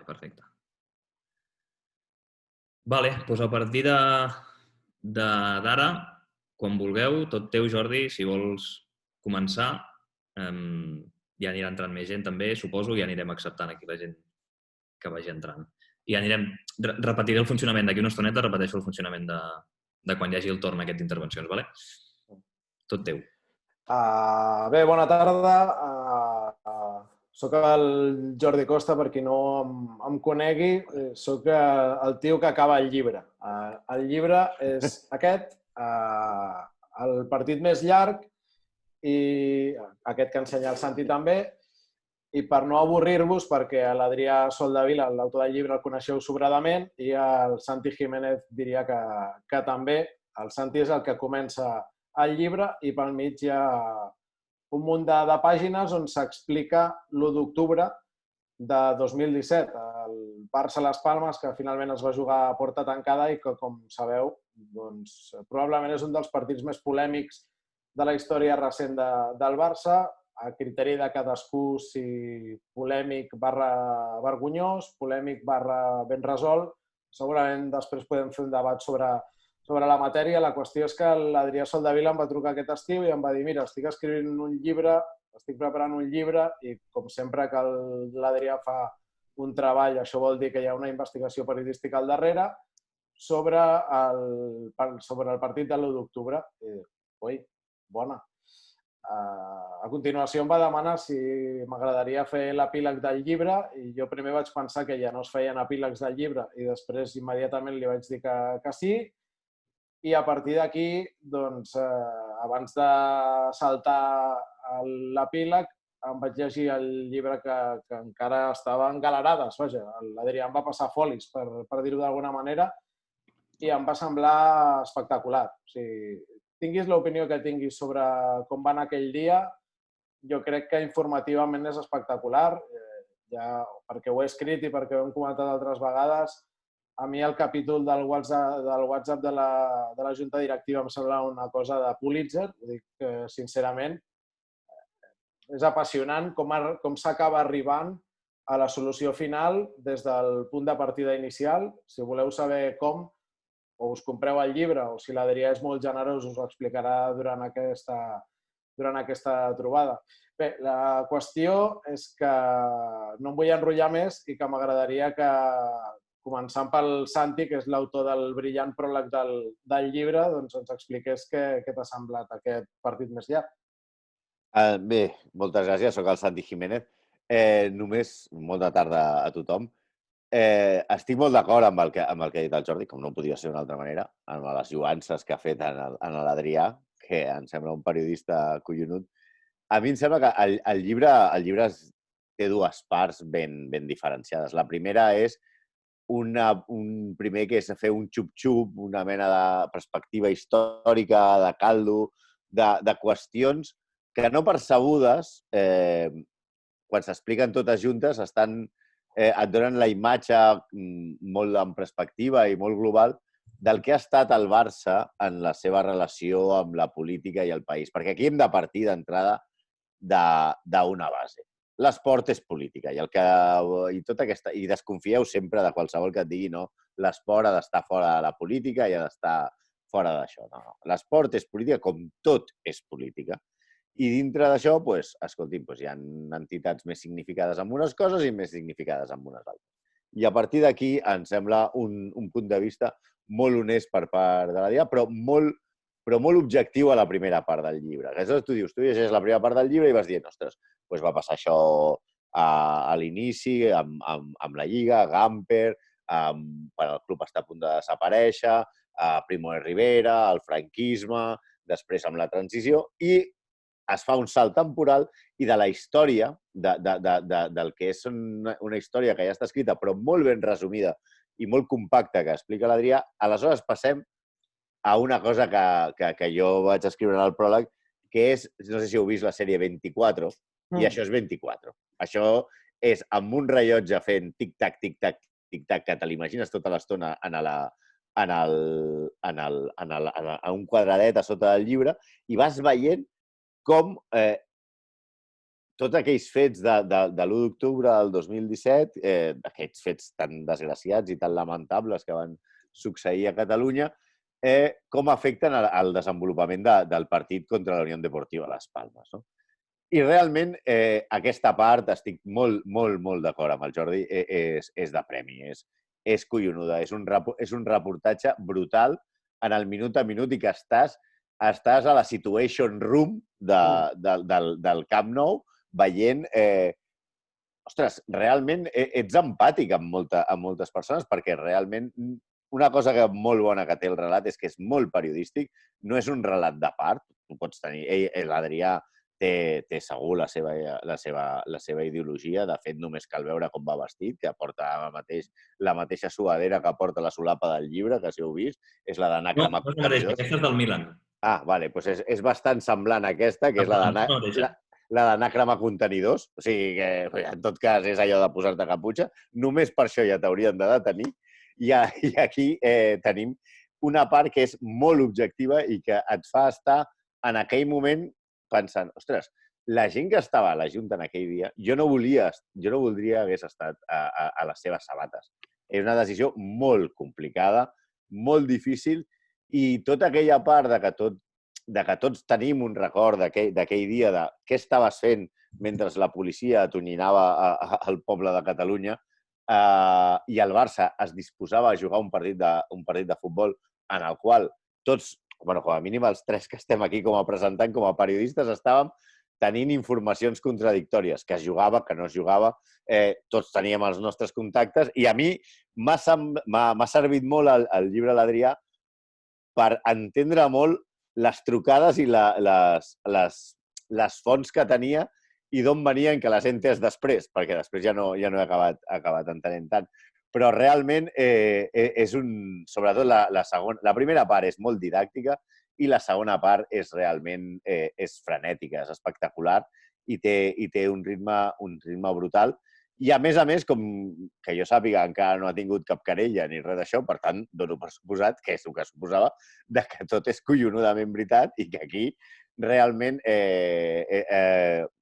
Vale, perfecte. Vale, doncs a partir d'ara, quan vulgueu, tot teu, Jordi, si vols començar, ja anirà entrant més gent també, suposo, i anirem acceptant aquí la gent que vagi entrant. I anirem... Repetiré el funcionament d'aquí una estoneta, repeteixo el funcionament de quan hi hagi el torn a aquestes intervencions, vale? Tot teu. Bé, bona tarda. Soc el Jordi Costa, per qui no em conegui. Soc el tio que acaba el llibre. El llibre és aquest, el partit més llarg, i aquest que ensenya el Santi també. I per no avorrir-vos, perquè l'Adrià Soldevila, l'autor del llibre, el coneixeu sobradament, i el Santi Jiménez diria que també. El Santi és el que comença el llibre i pel mig hi ha un munt de pàgines on s'explica l'1 d'octubre de 2017, el Barça-Las Palmes, que finalment es va jugar a porta tancada i que, com sabeu, doncs, probablement és un dels partits més polèmics de la història recent del Barça, a criteri de cadascú, si polèmic barra vergonyós, polèmic barra ben resolt. Segurament després podem fer un debat sobre la matèria. La qüestió és que l'Adrià Soldevila em va trucar aquest estiu i em va dir: mira, estic escrivint un llibre, estic preparant un llibre, i com sempre que l'Adrià fa un treball, això vol dir que hi ha una investigació periodística al darrere, sobre el partit de l'1 d'octubre. Ui, bona. A continuació em va demanar si m'agradaria fer l'epíleg del llibre i jo primer vaig pensar que ja no es feien epílegs del llibre i després immediatament li vaig dir que sí. I a partir d'aquí, doncs, abans de saltar l'epíleg, em vaig llegir el llibre que encara estava en galerades. Vaja, l'Adrià em va passar folis, per dir-ho d'alguna manera, i em va semblar espectacular. O sigui, tinguis l'opinió que tinguis sobre com va anar aquell dia, jo crec que informativament és espectacular. Ja, perquè ho he escrit i perquè ho hem comentat altres vegades, a mi el capítol del WhatsApp de la Junta Directiva em sembla una cosa de Pulitzer. Ho dic sincerament. És apassionant com s'acaba arribant a la solució final des del punt de partida inicial. Si voleu saber com, o us compreu el llibre, o si l'Adrià és molt generós, us ho explicarà durant aquesta trobada. Bé, la qüestió és que no em vull enrotllar més i que m'agradaria que, començant pel Santi, que és l'autor del brillant pròleg del llibre, doncs ens expliqués què t'ha semblat aquest partit més llarg. Bé, moltes gràcies. Soc el Santi Jiménez. Només, bona tarda a tothom. Estic molt d'acord amb el que ha dit el Jordi, com no podia ser d'una altra manera, amb les lluances que ha fet en l'Adrià, que em sembla un periodista collonut. A mi em sembla que el llibre té dues parts ben diferenciades. La primera és un primer que és fer un xup-xup, una mena de perspectiva històrica, de caldo, de qüestions que no percebudes, quan s'expliquen totes juntes, et donen la imatge molt en perspectiva i molt global del que ha estat el Barça en la seva relació amb la política i el país. Perquè aquí hem de partir d'entrada d'una base. L'esport és política i desconfieu sempre de qualsevol que et digui no, l'esport ha d'estar fora de la política i ha d'estar fora d'això. No. L'esport és política com tot és política. I dintre d'això, escolti'm, hi ha entitats més significades amb unes coses i més significades amb unes altres. I a partir d'aquí em sembla un punt de vista molt honest per part de l'Adrià, però molt objectiu a la primera part del llibre. Aleshores, tu llegeixes la primera part del llibre i vas dient, ostres, va passar això a l'inici, amb la Lliga, Gamper, quan el club està a punt de desaparèixer, Primo de Rivera, el franquisme, després amb la transició, i es fa un salt temporal i de la història, del que és una història que ja està escrita, però molt ben resumida i molt compacta que explica l'Adrià, aleshores passem a una cosa que jo vaig escriure en el pròleg, que és, no sé si heu vist la sèrie 24, i això és 24. Això és amb un rellotge fent tic-tac, tic-tac, tic-tac, que te l'imagines tota l'estona en un quadradet a sota del llibre, i vas veient com tots aquells fets de l'1 d'octubre del 2017, aquests fets tan desgraciats i tan lamentables que van succeir a Catalunya, com afecten el desenvolupament del partit contra la Unió Deportiva Las Palmas. No? I realment aquesta part, estic molt, molt, molt d'acord amb el Jordi, és de premi, és collonuda, és un reportatge brutal en el minut a minut i que estàs a la situation room del Camp Nou veient... Ostres, realment ets empàtic amb moltes persones perquè realment una cosa molt bona que té el relat és que és molt periodístic, no és un relat de part, tu pots tenir... L'Adrià té segur la seva ideologia, de fet només cal veure com va vestit, que porta la mateixa suadera que porta la solapa del llibre, que si heu vist, és la d'anar No, no és la mateixa, aquesta és del Milan. Ah, vale, doncs és bastant semblant a aquesta, que és la d'anar a cremar contenidors. O sigui que, en tot cas, és allò de posar-te caputxa. Només per això ja t'haurien de detenir. I aquí tenim una part que és molt objectiva i que et fa estar en aquell moment pensant, ostres, la gent que estava a la Junta en aquell dia, jo no voldria hagués estat a les seves sabates. És una decisió molt complicada, molt difícil, i tota aquella part de que tots tenim un record d'aquell dia de què estaves fent mentre la policia atonyinava al poble de Catalunya i el Barça es disposava a jugar un partit de futbol en el qual tots, com a mínim els tres que estem aquí com a presentant, com a periodistes, estàvem tenint informacions contradictòries, que es jugava, que no es jugava, tots teníem els nostres contactes i a mi m'ha servit molt el llibre l'Adrià per entendre molt les trucades i les fonts que tenia i d'on venien que les he entès després, perquè després ja no he acabat entenent tant. Però realment és sobretot la primera part és molt didàctica i la segona part és realment frenètica, és espectacular i té un ritme brutal. I a més, com que jo sàpiga encara no ha tingut cap querella ni res d'això, per tant, dono per suposat, que és el que suposava, que tot és collonudament veritat i que aquí realment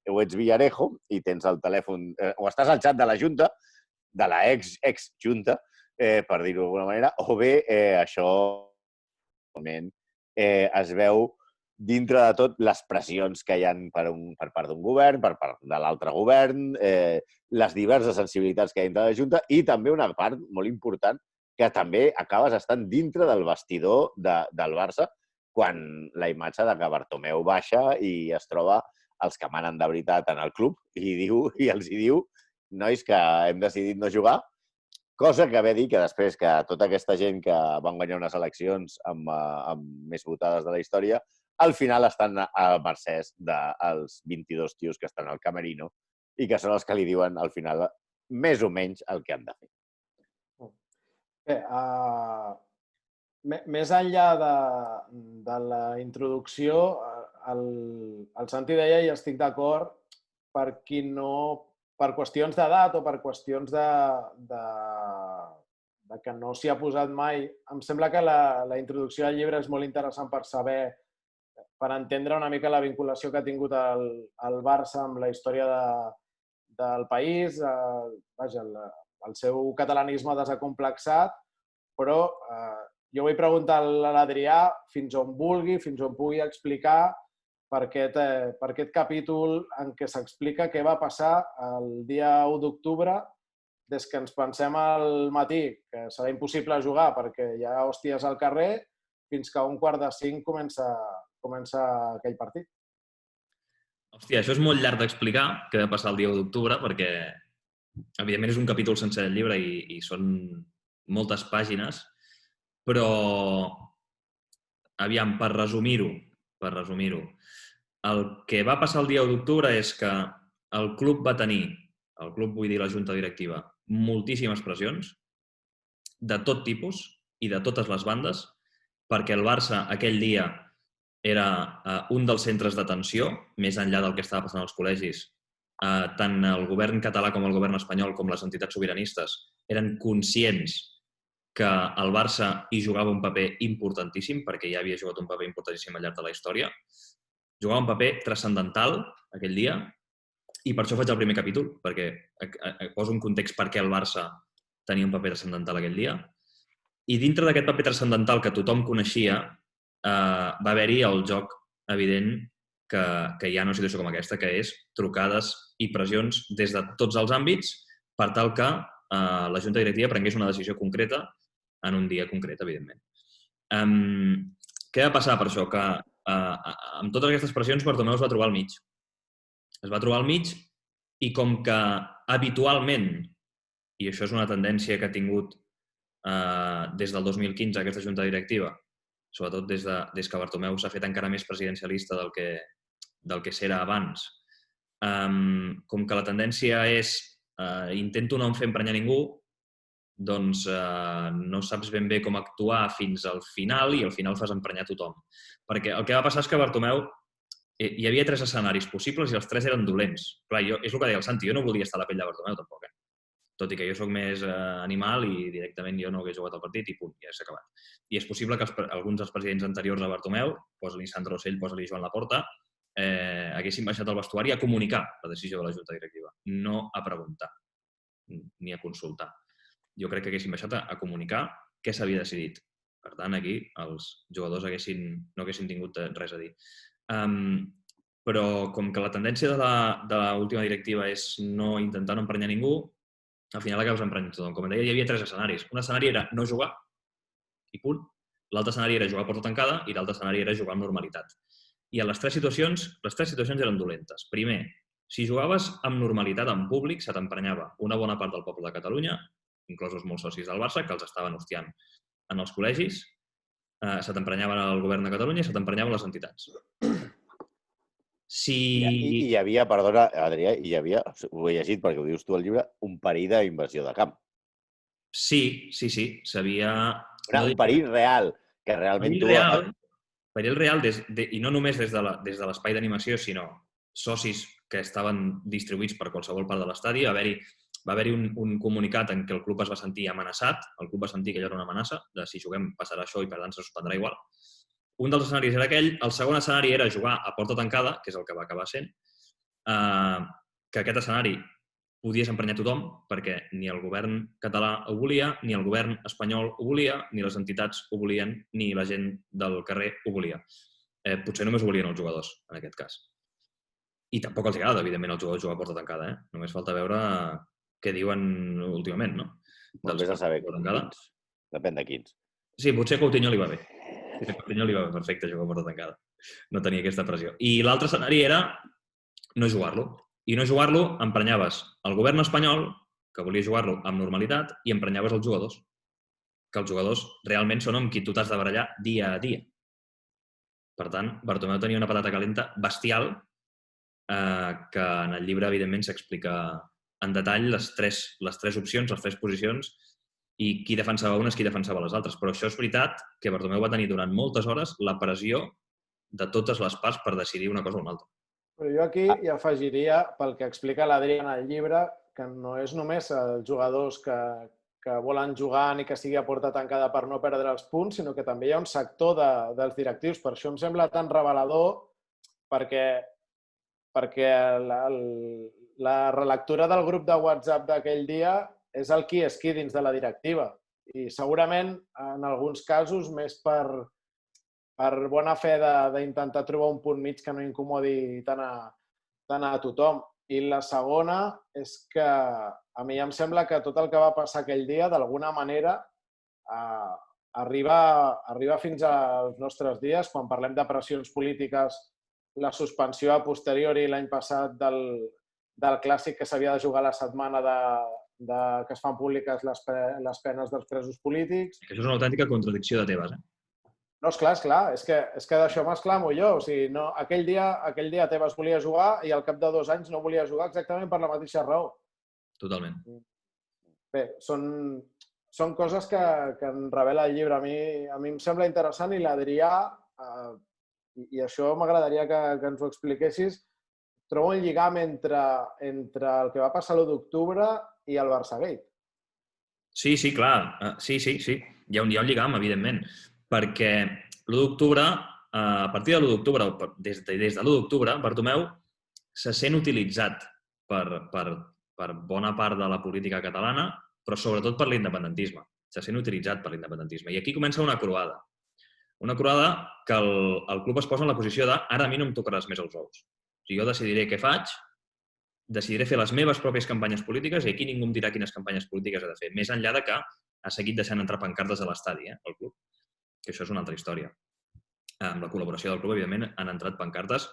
o ets Villarejo i tens el telèfon, o estàs al xat de la Junta, de la ex-Junta, per dir-ho d'alguna manera, o bé això es veu dintre de tot les pressions que hi ha per part d'un govern, per part de l'altre govern, les diverses sensibilitats que hi ha dintre de la Junta i també una part molt important que també acabes estant dintre del vestidor del Barça quan la imatge de que Bartomeu baixa i es troba els que manen de veritat en el club i els diu, nois, que hem decidit no jugar, cosa que ve a dir que després que tota aquesta gent que van guanyar unes eleccions amb més votades de la història, al final estan al mercès dels 22 tios que estan al camerino i que són els que li diuen al final més o menys el que han de fer. Bé, més enllà de la introducció, el Santi deia, i estic d'acord, per qüestions d'edat o per qüestions de que no s'hi ha posat mai. Em sembla que la introducció al llibre és molt interessant per saber, per entendre una mica la vinculació que ha tingut el Barça amb la història del país, el seu catalanisme desacomplexat, però jo vull preguntar a l'Adrià fins on vulgui, fins on pugui explicar per aquest capítol en què s'explica què va passar el dia 1 d'octubre des que ens pensem al matí que serà impossible jugar perquè hi ha hòsties al carrer fins que a 4:45 comença aquell partit. Hòstia, això és molt llarg d'explicar què va passar el dia 1 d'octubre perquè, evidentment, és un capítol sencer del llibre i són moltes pàgines, però, aviam, per resumir-ho, el que va passar el dia 1 d'octubre és que el club va tenir, el club vull dir la junta directiva, moltíssimes pressions de tot tipus i de totes les bandes, perquè el Barça aquell dia era un dels centres d'atenció, més enllà del que estava passant als col·legis. Tant el govern català com el govern espanyol com les entitats sobiranistes eren conscients que el Barça hi jugava un paper importantíssim, perquè ja havia jugat un paper importantíssim al llarg de la història. Jugava un paper transcendental aquell dia I per això faig el primer capítol, perquè poso un context per què el Barça tenia un paper transcendental aquell dia. I dintre d'aquest paper transcendental que tothom coneixia, va haver-hi el joc evident que hi ha una situació com aquesta, que és trucades i pressions des de tots els àmbits per tal que la Junta Directiva prengués una decisió concreta en un dia concret, evidentment. Què va passar per això? Que amb totes aquestes pressions Bartomeu es va trobar al mig. Es va trobar al mig i com que habitualment, i això és una tendència que ha tingut des del 2015 aquesta Junta Directiva, sobretot des que Bartomeu s'ha fet encara més presidencialista del que s'era abans, com que la tendència és intento no em fer emprenyar ningú, doncs no saps ben bé com actuar fins al final i al final fas emprenyar tothom. Perquè el que va passar és que Bartomeu hi havia 3 escenaris possibles i els 3 eren dolents. Clar, és el que deia el Santi, jo no volia estar a la pell de Bartomeu tampoc, tot i que jo sóc més animal i directament jo no hagués jugat al partit i punt, ja s'ha acabat. I és possible que alguns dels presidents anteriors a Bartomeu, posa-li Sandro Rossell, posa-li Joan Laporta, haguessin baixat al vestuari a comunicar la decisió de la Junta Directiva, no a preguntar ni a consultar. Jo crec que haguessin baixat a comunicar què s'havia decidit. Per tant, aquí els jugadors no haguessin tingut res a dir. Però com que la tendència de l'última directiva és no intentar no emprenyar ningú, al final acabes emprenyant tothom. Com deia, hi havia 3 escenaris. Un escenari era no jugar i punt. L'altre escenari era jugar a porta tancada i l'altre escenari era jugar amb normalitat. I a les 3 situacions eren dolentes. Primer, si jugaves amb normalitat en públic, se t'emprenyava una bona part del poble de Catalunya, inclosos molts socis del Barça, que els estaven hostiant en els col·legis, se t'emprenyaven el govern de Catalunya i se t'emprenyaven les entitats. I hi havia, perdona, Adrià, ho he llegit perquè ho dius tu al llibre, un perill d'invasió de camp. Sí. S'havia... Un perill real, que realment... Perill real, i no només des de l'espai d'animació, sinó socis que estaven distribuïts per qualsevol part de l'estadi. Va haver-hi un comunicat en què el club es va sentir amenaçat, el club va sentir que allò era una amenaça, de si juguem passarà això i per tant se suspendrà igual. Un dels escenaris era aquell, el segon escenari era jugar a porta tancada, que és el que va acabar sent, que aquest escenari podies emprenyar tothom, perquè ni el govern català ho volia, ni el govern espanyol ho volia, ni les entitats ho volien, ni la gent del carrer ho volia. Potser només ho volien els jugadors, en aquest cas. I tampoc els agrada, evidentment, els jugadors jugar a porta tancada. Només falta veure què diuen últimament, no? Només a saber quins. Depèn de quins. Sí, potser a Coutinho li va bé. A Coutinho li va bé perfecte jugar a porta tancada. No tenia aquesta pressió. I l'altre escenari era no jugar-lo. I no jugar-lo emprenyaves el govern espanyol, que volia jugar-lo amb normalitat, i emprenyaves els jugadors. Que els jugadors realment són amb qui tu t'has de barallar dia a dia. Per tant, Bartomeu tenia una patata calenta bestial que en el llibre, evidentment, s'explica en detall les tres opcions, les 3 posicions, i qui defensava unes, qui defensava les altres. Però això és veritat que Bartomeu va tenir durant moltes hores la pressió de totes les parts per decidir una cosa o una altra. Però jo aquí hi afegiria, pel que explica l'Adrià en el llibre, que no és només els jugadors que volen jugar ni que sigui a porta tancada per no perdre els punts, sinó que també hi ha un sector dels directius. Per això em sembla tan revelador, perquè la relectura del grup de WhatsApp d'aquell dia és el qui és qui dins de la directiva. I segurament, en alguns casos, més per bona fe d'intentar trobar un punt mig que no incomodi tant a tothom. I la segona és que a mi em sembla que tot el que va passar aquell dia, d'alguna manera, arriba fins als nostres dies. Quan parlem de pressions polítiques, la suspensió a posteriori l'any passat del clàssic que s'havia de jugar la setmana que es fan públiques les penes dels presos polítics. Això és una autèntica contradicció de Tebas, No, esclar. És que d'això m'exclamo jo. O sigui, no, aquell dia Tebas volia jugar i al cap de 2 anys no volia jugar exactament per la mateixa raó. Totalment. Bé, són coses que en revela el llibre. A mi em sembla interessant i l'Adrià, i això m'agradaria que ens ho expliquessis, trobo un lligam entre el que va passar l'1 d'octubre i el Barçagate. Sí, clar. Sí. Hi ha un lligam, evidentment. Perquè l'1 d'octubre, a partir de l'1 d'octubre, des de l'1 d'octubre, Bartomeu se sent utilitzat per bona part de la política catalana, però sobretot per l'independentisme. Està sent utilitzat per l'independentisme. I aquí comença una croada. Una croada que el club es posa en la posició de ara a mi no em tocaràs més els ous. O sigui, jo decidiré què faig, decidiré fer les meves pròpies campanyes polítiques i aquí ningú em dirà quines campanyes polítiques he de fer. Més enllà de que ha seguit deixant entrar pancartes a l'estadi, el club. Que això és una altra història. Amb la col·laboració del club, evidentment, han entrat pancartes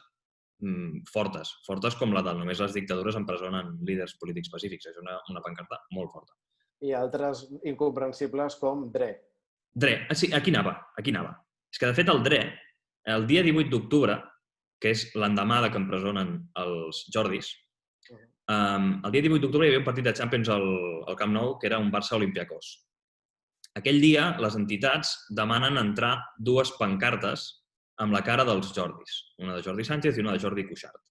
fortes com la de només les dictadures empresonen líders polítics pacífics. És una pancarta molt forta. I altres incomprensibles com DRE. DRE, sí, aquí anava. És que, de fet, el DRE, el dia 18 d'octubre, que és l'endemà que empresonen els Jordis, el dia 18 d'octubre hi havia un partit de Champions al Camp Nou que era un Barça-Olympiacos. Aquell dia, les entitats demanen entrar dues pancartes amb la cara dels Jordis. Una de Jordi Sánchez i una de Jordi Cuixart.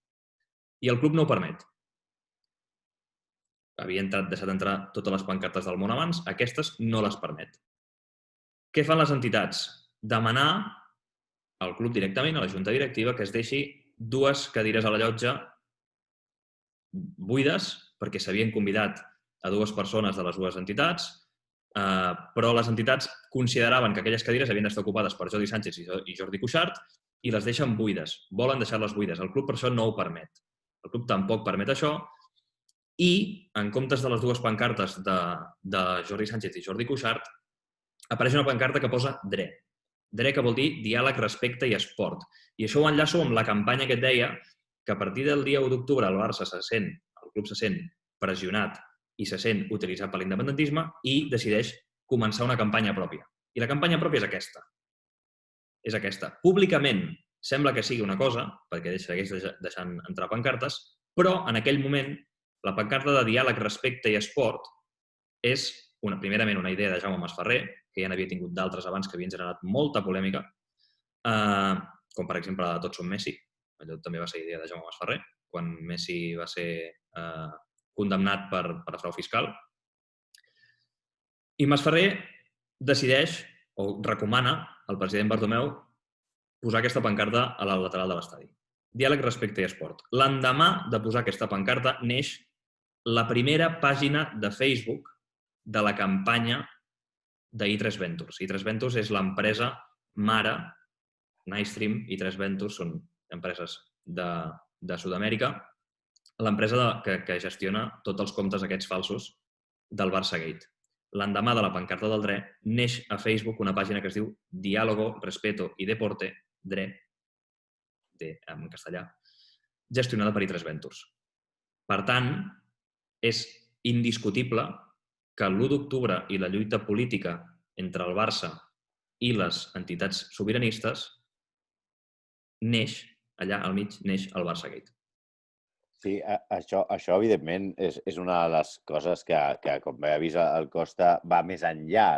I el club no ho permet. Havia deixat entrar totes les pancartes del món abans, aquestes no les permet. Què fan les entitats? Demanar al club directament, a la junta directiva, que es deixi dues cadires a la llotja buides, perquè s'havien convidat a dues persones de les dues entitats, però les entitats consideraven que aquelles cadires havien d'estar ocupades per Jordi Sánchez i Jordi Cuixart i les deixen buides. Volen deixar-les buides. El club per això no ho permet. El club tampoc permet això i, en comptes de les dues pancartes de Jordi Sánchez i Jordi Cuixart, apareix una pancarta que posa DRE. DRE, que vol dir diàleg, respecte i esport. I això ho enllaço amb la campanya que et deia que a partir del dia 1 d'octubre el club se sent pressionat i se sent utilitzat per l'independentisme i decideix començar una campanya pròpia. I la campanya pròpia és aquesta. És aquesta. Públicament sembla que sigui una cosa, perquè segueix deixant entrar pancartes, però en aquell moment la pancarta de diàleg, respecte i esport és primerament una idea de Jaume Masferrer, que ja n'havia tingut d'altres abans que havien generat molta polèmica, com per exemple la de Tots som Messi. Allò també va ser idea de Jaume Masferrer, quan Messi va ser condemnat per frau fiscal. I Masferrer decideix, o recomana al president Bartomeu, posar aquesta pancarta a la lateral de l'estadi. Diàleg, respecte i esport. L'endemà de posar aquesta pancarta neix la primera pàgina de Facebook de la campanya d'I3 Ventures. I3 Ventures és l'empresa mare, Nightstream i I3 Ventures són empreses de Sud-amèrica, l'empresa que gestiona tots els comptes aquests falsos del Barçagate. L'endemà de la pancarta del DRE neix a Facebook una pàgina que es diu Diálogo, Respeto y Deporte, DRE, en castellà, gestionada per I3 Ventures. Per tant, és indiscutible que l'1 d'octubre i la lluita política entre el Barça i les entitats sobiranistes neix, allà al mig, neix el Barçagate. Sí, això evidentment, és una de les coses que com he vist, el Costa va més enllà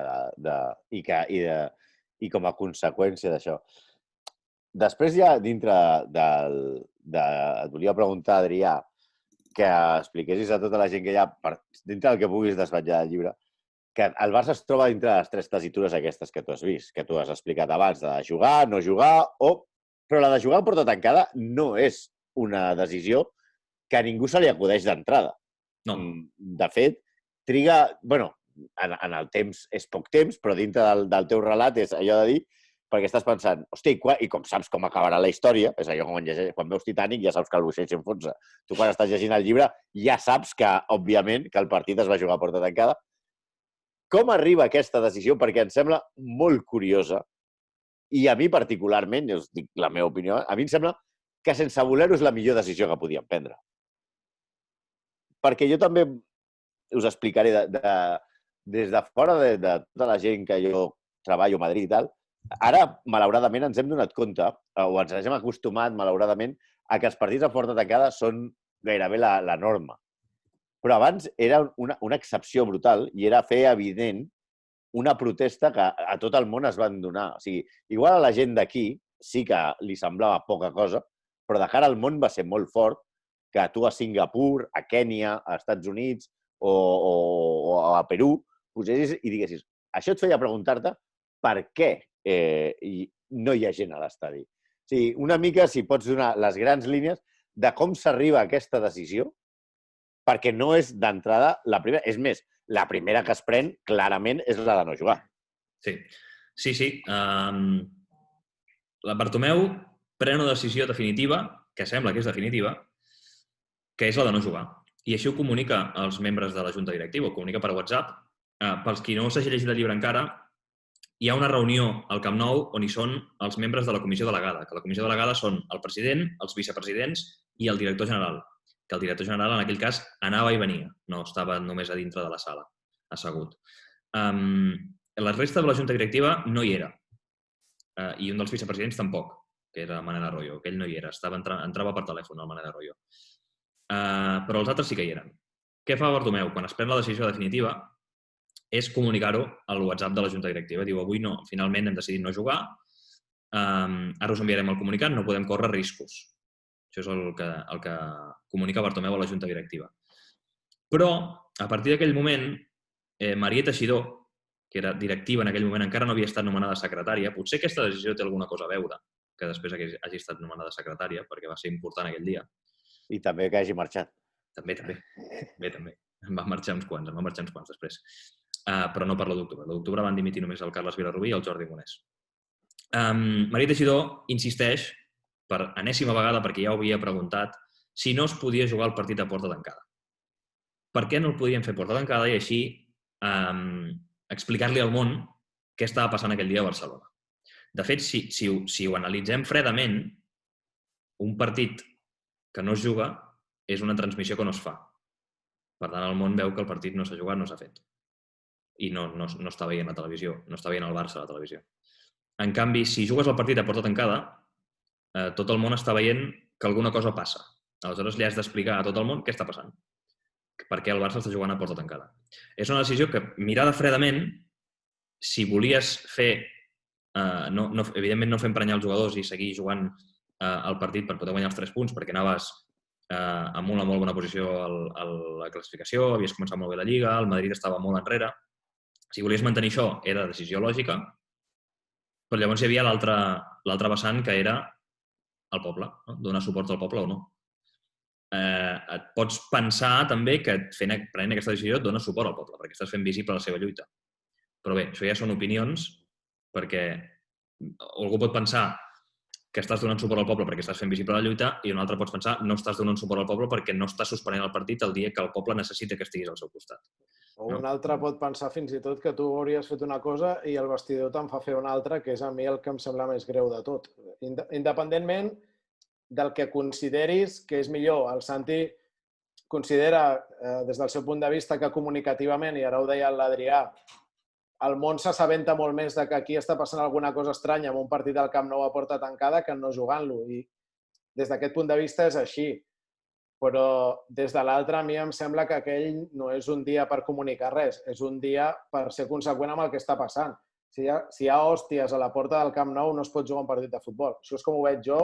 i com a conseqüència d'això. Després ja dintre et volia preguntar, Adrià, que expliquessis a tota la gent que hi ha, dintre del que puguis desvetllar del llibre, que el Barça es troba dintre de les tres tessitures aquestes que tu has vist, que tu has explicat abans, de jugar, no jugar, però la de jugar a porta tancada no és una decisió que a ningú se li acudeix d'entrada. No. De fet, triga... Bueno, en el temps és poc temps, però dintre del teu relat és allò de dir, perquè estàs pensant, hòstia, i com saps com acabarà la història, és allò quan veus Titanic ja saps que el vaixell s'enfonsa. Tu quan estàs llegint el llibre ja saps que, òbviament, que el partit es va jugar a porta tancada. Com arriba aquesta decisió? Perquè em sembla molt curiosa i a mi particularment, us dic la meva opinió, a mi em sembla que sense voler-ho és la millor decisió que podíem prendre. Perquè jo també us explicaré des de fora de tota la gent que jo treballo a Madrid i tal, ara, malauradament, ens hem donat compte, o ens hem acostumat, malauradament, a que els partits a porta tancada són gairebé la norma. Però abans era una excepció brutal i era fer evident una protesta que a tot el món es van donar. O sigui, igual a la gent d'aquí sí que li semblava poca cosa, però de cara al món va ser molt fort que tu a Singapur, a Kènia, a Estats Units o a Perú posessis i diguessis, això et feia preguntar-te per què no hi ha gent a l'estadi. O sigui, una mica, si pots donar les grans línies de com s'arriba a aquesta decisió perquè no és d'entrada la primera. És més, la primera que es pren, clarament, és la de no jugar. Sí. La Bartomeu pren una decisió definitiva, que sembla que és definitiva, que és la de no jugar. I així ho comunica als membres de la Junta Directiva, ho comunica per WhatsApp. Pels qui no s'hagi llegit el llibre encara, hi ha una reunió al Camp Nou on hi són els membres de la comissió delegada, que la comissió delegada són el president, els vicepresidents i el director general, que el director general en aquell cas anava i venia, no estava només a dintre de la sala, assegut. La resta de la Junta Directiva no hi era, i un dels vicepresidents tampoc, que era Manel Arroyo, que ell no hi era, entrava per telèfon el Manel Arroyo. Però els altres sí que hi eren. Què fa Bartomeu? Quan es pren la decisió definitiva és comunicar-ho al WhatsApp de la Junta Directiva. Diu, avui no, finalment hem decidit no jugar, ara us enviarem el comunicat, no podem córrer riscos. Això és el que comunica Bartomeu a la Junta Directiva. Però, a partir d'aquell moment, Maria Teixidor, que era directiva en aquell moment, encara no havia estat nomenada secretària. Potser aquesta decisió té alguna cosa a veure, que després hagi estat nomenada secretària, perquè va ser important aquell dia. I també que hagi marxat. També. Em van marxar uns quants després. Però no per l'1 d'octubre. L'1 d'octubre van dimitir només el Carles Vilarrubí i el Jordi Monés. Maria Teixidor insisteix per enèsima vegada, perquè ja ho havia preguntat, si no es podia jugar el partit a porta tancada. Per què no el podien fer a porta tancada i així explicar-li al món què estava passant aquell dia a Barcelona. De fet, si ho analitzem fredament, un partit que no es juga és una transmissió que no es fa. Per tant, el món veu que el partit no s'ha jugat, no s'ha fet. I no està veient la televisió, no està veient el Barça a la televisió. En canvi, si jugues el partit a porta tancada, tot el món està veient que alguna cosa passa. Aleshores, li has d'explicar a tot el món què està passant. Per què el Barça està jugant a porta tancada. És una decisió que, mirada fredament, si volies fer, evidentment no fer emprenyar els jugadors i seguir jugant el partit per poder guanyar els 3 punts, perquè anaves amb una molt bona posició a la classificació, havies començat molt bé la Lliga, el Madrid estava molt enrere. Si volies mantenir això, era decisió lògica, però llavors hi havia l'altre vessant, que era el poble, no? Donar suport al poble o no. Et pots pensar també que prenent aquesta decisió et dones suport al poble, perquè estàs fent visible la seva lluita. Però bé, això ja són opinions, perquè algú pot pensar que estàs donant suport al poble perquè estàs fent visible la lluita i un altre pots pensar no estàs donant suport al poble perquè no estàs suspenent el partit el dia que el poble necessita que estiguis al seu costat. O un altre pot pensar fins i tot que tu hauries fet una cosa i el vestidor te'n fa fer una altra, que és a mi el que em sembla més greu de tot. Independentment del que consideris que és millor. El Santi considera, des del seu punt de vista, que comunicativament, i ara ho deia l'Adrià, el món s'assabenta molt més de que aquí està passant alguna cosa estranya amb un partit al Camp Nou a porta tancada que no jugant-lo. I des d'aquest punt de vista és així. Però des de l'altre, a mi em sembla que aquell no és un dia per comunicar res, és un dia per ser conseqüent amb el que està passant. Si hi ha hòsties a la porta del Camp Nou, no es pot jugar un partit de futbol. Això és com ho veig jo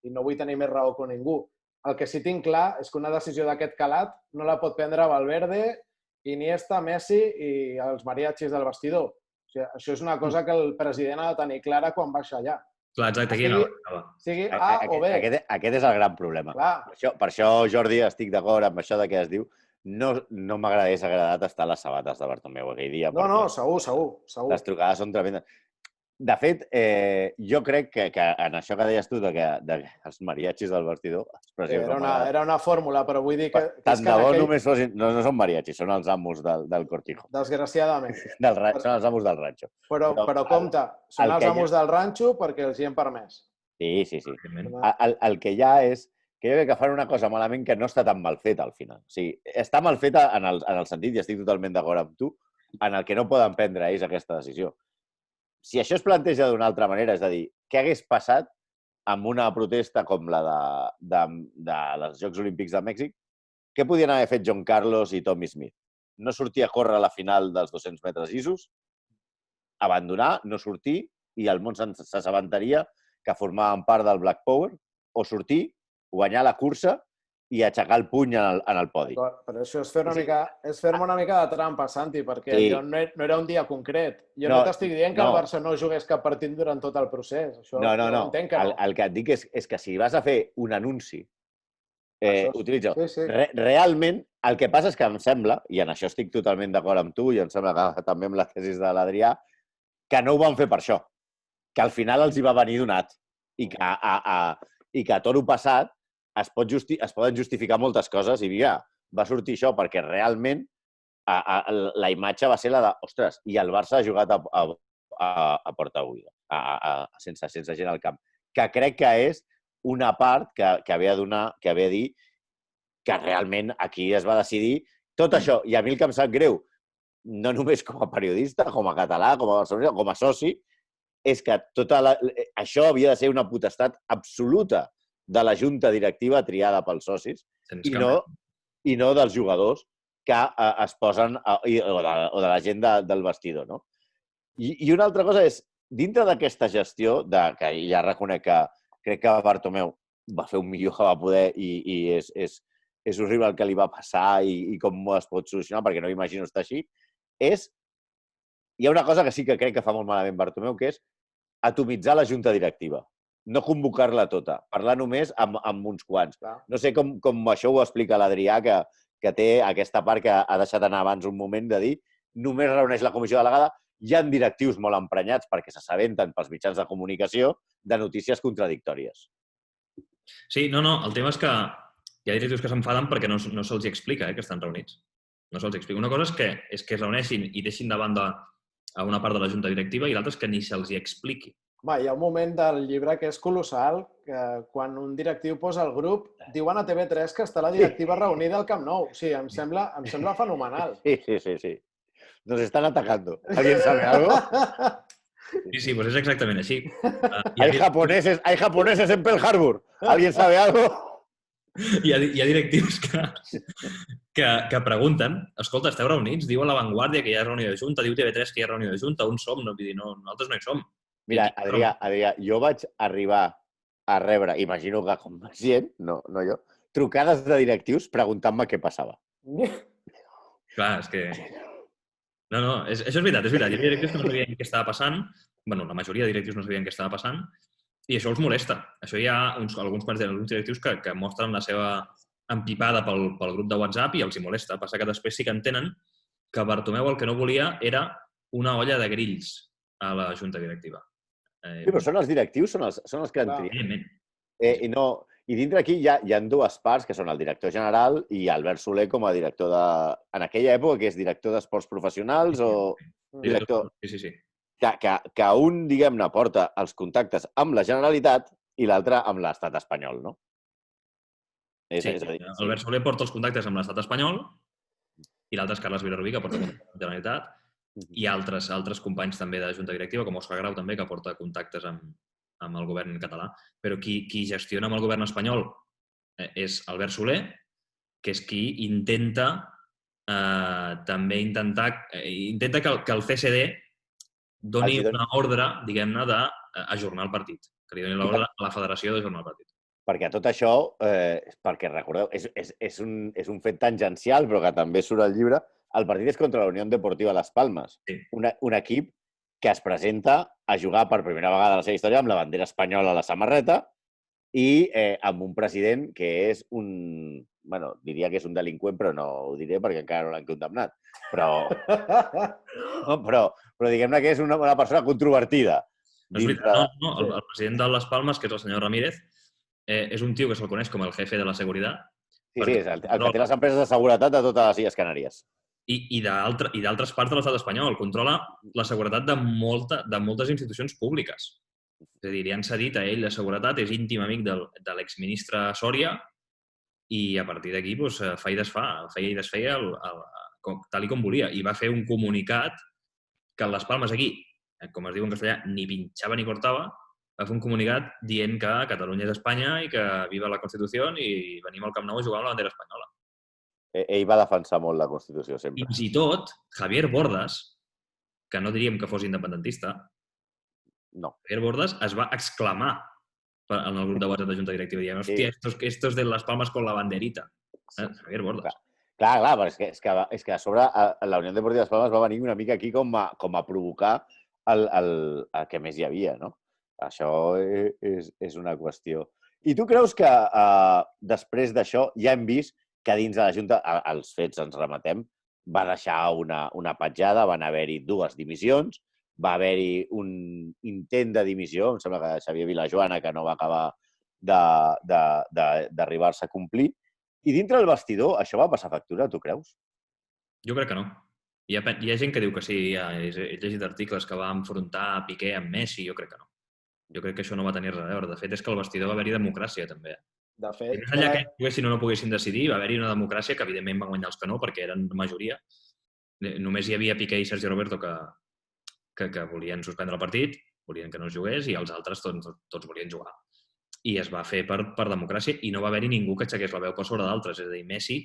i no vull tenir més raó que ningú. El que sí tinc clar és que una decisió d'aquest calat no la pot prendre Valverde, Iniesta, Messi i els mariachis del vestidor. O sigui, això és una cosa que el president ha de tenir clara quan baixa allà. Clar, exacte, aquí anava. Sigui A o B. Aquest és el gran problema. Per això, Jordi, estic d'acord amb això de què es diu. No m'hagués agradat estar a les sabates de Bartomeu aquell dia. No, segur. Les trucades són tremendes. De fet, jo crec que en això que deies tu, que els mariachis del vestidor... Era una fórmula, però vull dir que... Tant de bo només fossin... No són mariachis, són els amos del Cortijo. Desgraciadament. Són els amos del ranxo. Però compte, són els amos del ranxo perquè els hi hem permès. Sí. El que hi ha és que jo crec que fan una cosa malament que no està tan mal feta al final. O sigui, està mal feta en el sentit, i estic totalment d'acord amb tu, en el que no poden prendre ells aquesta decisió. Si això es planteja d'una altra manera, és a dir, què hagués passat amb una protesta com la dels Jocs Olímpics de Mèxic? Què podien haver fet John Carlos i Tommy Smith? No sortir a córrer a la final dels 200 metres llisos? Abandonar, no sortir, i el món s'assabentaria que formaven part del Black Power? O sortir, guanyar la cursa i aixecar el puny en el podi. Però això és fer-me una mica de trampa, Santi, perquè no era un dia concret. Jo no t'estic dient que el Barça no jugués cap partit durant tot el procés. No. El que et dic és que si vas a fer un anunci utilitza. Sí, sí. Realment, el que passa és que em sembla, i en això estic totalment d'acord amb tu, i em sembla que també amb la tesis de l'Adrià, que no ho van fer per això. Que al final els hi va venir donat. I que a toro passat es poden justificar moltes coses i mira, va sortir això perquè realment la imatge va ser la de, ostres, i el Barça ha jugat a porta buida, sense gent al camp. Que crec que és una part que ve a dir que realment aquí es va decidir tot això. I a mi el que em sap greu, no només com a periodista, com a català, com a barcelonès, com a soci, és que això havia de ser una potestat absoluta de la junta directiva triada pels socis i no dels jugadors que es posen, o de la gent del vestidor. No? I una altra cosa és, dintre d'aquesta gestió, que ja reconec que crec que Bartomeu va fer un millor que va poder i és horrible el que li va passar i com es pot solucionar, perquè no m'imagino estar així, hi ha una cosa que sí que crec que fa molt malament Bartomeu, que és atomitzar la junta directiva. No convocar-la tota, parlar només amb uns quants. No sé com això ho explica l'Adrià, que té aquesta part que ha deixat anar abans un moment de dir només reuneix la comissió delegada. Hi ha directius molt emprenyats perquè s'assabenten pels mitjans de comunicació de notícies contradictòries. Sí, no, el tema és que hi ha directius que s'enfaden perquè no se'ls explica que estan reunits. No se'ls explica. Una cosa és que es reuneixin i deixin de banda a una part de la junta directiva i l'altra és que ni se'ls expliqui. Hi ha un moment del llibre que és colossal, que quan un directiu posa el grup, diuen a TV3 que està la directiva reunida al Camp Nou. Sí, em sembla fenomenal. Sí. Nos están atacando. ¿Alguien sabe algo? Sí, pues és exactament així. Hay japoneses en Pearl Harbor. ¿Alguien sabe algo? Hi ha directius que pregunten, escolta, esteu reunits? Diu a La Vanguardia que hi ha reunió de junta, diu TV3 que hi ha reunió de junta, on som? No, nosaltres no hi som. Mira, Adrià, jo vaig arribar a rebre, imagino que com més gent, no jo, trucades de directius preguntant-me què passava. Clar, és que... No, això és veritat. Hi havia directius que no sabien què estava passant, bueno, la majoria de directius no sabien què estava passant, i això els molesta. Això hi ha alguns directius que mostren la seva empipada pel grup de WhatsApp i els hi molesta. Passa que després sí que entenen que Bartomeu el que no volia era una olla de grills a la junta directiva. Sí, però són els directius, són els que han triat. I dintre aquí hi ha dues parts, que són el director general i Albert Soler com a director de... En aquella època, que és director d'esports professionals o director... Sí. Que un, diguem-ne, porta els contactes amb la Generalitat i l'altre amb l'estat espanyol, no? Albert Soler porta els contactes amb l'estat espanyol i l'altre és Carles Vilarrubí, que porta contactes amb la Generalitat, i altres companys també de Junta Directiva, com Òscar Grau també, que porta contactes amb el govern català. Però qui gestiona amb el govern espanyol és Albert Soler, que és qui intenta que el CSD doni una ordre, diguem-ne, d'ajornar el partit. Que li doni l'ordre a la federació d'ajornar el partit. Perquè tot això, perquè recordeu, és un fet tangencial, però que també surt al llibre, el partit és contra la Unió Deportiva Las Palmas, un equip que es presenta a jugar per primera vegada a la seva història amb la bandera espanyola a la samarreta i amb un president que és un... Bueno, diria que és un delinqüent, però no ho diré perquè encara no l'han condemnat. Però diguem-ne que és una persona controvertida. No, el president de Las Palmas, que és el senyor Ramírez, és un tio que se'l coneix com el jefe de la seguretat. Sí, és el que té les empreses de seguretat de totes les Illes Canàries. I d'altres parts de l'estat espanyol. Controla la seguretat de moltes institucions públiques. És a dir, li han cedit a ell la seguretat, és íntim amic de l'exministre Sòria i a partir d'aquí feia i desfeia tal com volia. I va fer un comunicat que a Les Palmes aquí, com es diu en castellà, ni pinxava ni cortava, va fer un comunicat dient que Catalunya és Espanya i que viva la Constitució i venim al Camp Nou a jugar amb la bandera espanyola. Ell va defensar molt la Constitució, sempre. Fins i tot, Javier Bordas, que no diríem que fos independentista, Javier Bordas es va exclamar en el grup de WhatsApp de Junta Directiva dient, hòstia, estos de Las Palmas con la banderita. Javier Bordas. Clar, però és que a sobre la Unió Deportiva Las Palmas va venir una mica aquí com a provocar el que més hi havia, no? Això és una qüestió. I tu creus que després d'això ja hem vist que dins de la Junta, els fets ens remetem, va deixar una petjada, van haver-hi 2 dimissions, va haver-hi un intent de dimissió, em sembla que Xavier Vilajoana, que no va acabar d'arribar-se a complir. I dintre del vestidor això va passar factura, tu creus? Jo crec que no. Hi ha gent que diu que sí, he llegit articles que va enfrontar Piqué amb Messi, jo crec que no. Jo crec que això no va tenir res a veure. De fet, és que al vestidor va haver-hi democràcia, també. De fet... Més enllà que poguessin o no poguessin decidir, va haver-hi una democràcia que, evidentment, van guanyar els que no, perquè eren majoria. Només hi havia Piqué i Sergi Roberto que volien suspendre el partit, volien que no es jugués, i els altres tots volien jugar. I es va fer per democràcia i no va haver-hi ningú que aixequés la veu per sobre d'altres. És a dir, Messi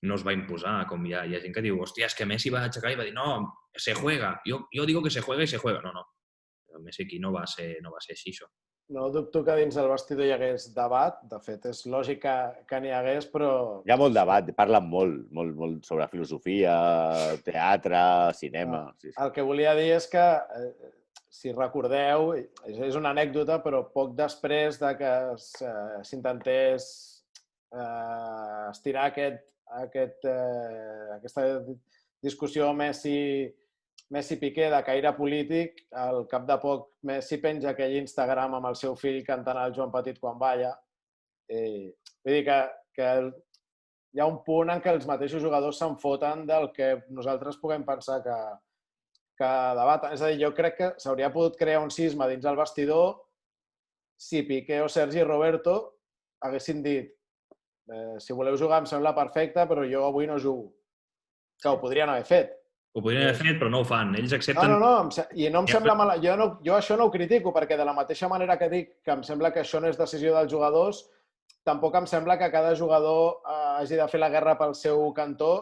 no es va imposar, com hi ha gent que diu, hòstia, és que Messi va aixecar i va dir, no, se juega, jo digo que se juega i se juega. No. Messi aquí no va ser així, això. No dubto que dins del vestidor hi hagués debat. De fet, és lògic que n'hi hagués, però... Hi ha molt debat, parlen molt sobre filosofia, teatre, cinema... Sí. El que volia dir és que, si recordeu, és una anècdota, però poc després de que s'intentés estirar aquesta discussió Messi-Piqué de caire polític, al cap de poc Messi penja aquell Instagram amb el seu fill cantant el Joan Petit quan balla. Vull dir que hi ha un punt en què els mateixos jugadors se'n foten del que nosaltres puguem pensar que debaten. És a dir, jo crec que s'hauria pogut crear un cisma dins el vestidor si Piqué o Sergi Roberto haguessin dit si voleu jugar em sembla perfecte, però jo avui no jugo. Que ho podrien haver fet. Ho podrien haver fet, però no ho fan. Ells accepten... No, i no em sembla mal... Jo això no ho critico, perquè de la mateixa manera que dic que em sembla que això no és decisió dels jugadors, tampoc em sembla que cada jugador hagi de fer la guerra pel seu cantó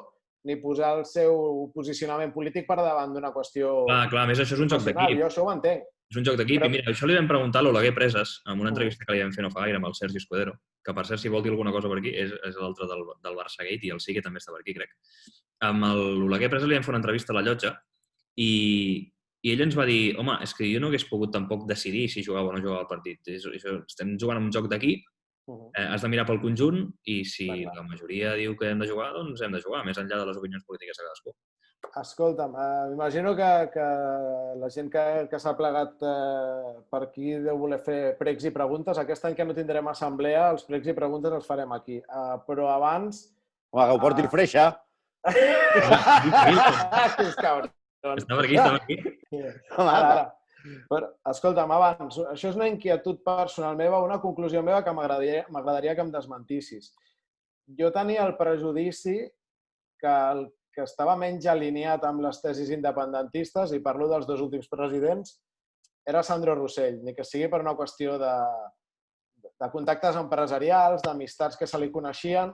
ni posar el seu posicionament polític per davant d'una qüestió... Clar, a més això és un joc d'equip. Jo això ho entenc. És un joc d'equip. I mira, això li vam preguntar a l'Oleguer Preses en una entrevista que li vam fer no fa gaire amb el Sergi Escudero, que per cert, si vol dir alguna cosa per aquí, és l'altre del Barça Gate i el Sigue també està per aquí, crec. Amb l'Oleguer Preses li vam fer una entrevista a la Llotja i ell ens va dir, home, és que jo no hagués pogut tampoc decidir si jugava o no jugava el partit. Estem jugant un joc d'equip, has de mirar pel conjunt i si la majoria diu que hem de jugar, doncs hem de jugar, més enllà de les opinions polítiques de cadascú. Escolta'm, m'imagino que la gent que s'ha plegat per aquí deu voler fer pregs i preguntes. Aquest any que no tindrem assemblea, els pregs i preguntes els farem aquí. Però abans... Home, que ho porti el Freixa! Està per aquí. Ara. Però, escolta'm, abans, això és una inquietud personal meva, una conclusió meva que m'agradaria que em desmentissis. Jo tenia el prejudici que el que estava menys alineat amb les tesis independentistes, i parlo dels 2 últims presidents, era Sandro Rossell, ni que sigui per una qüestió de contactes empresarials, d'amistats que se li coneixien.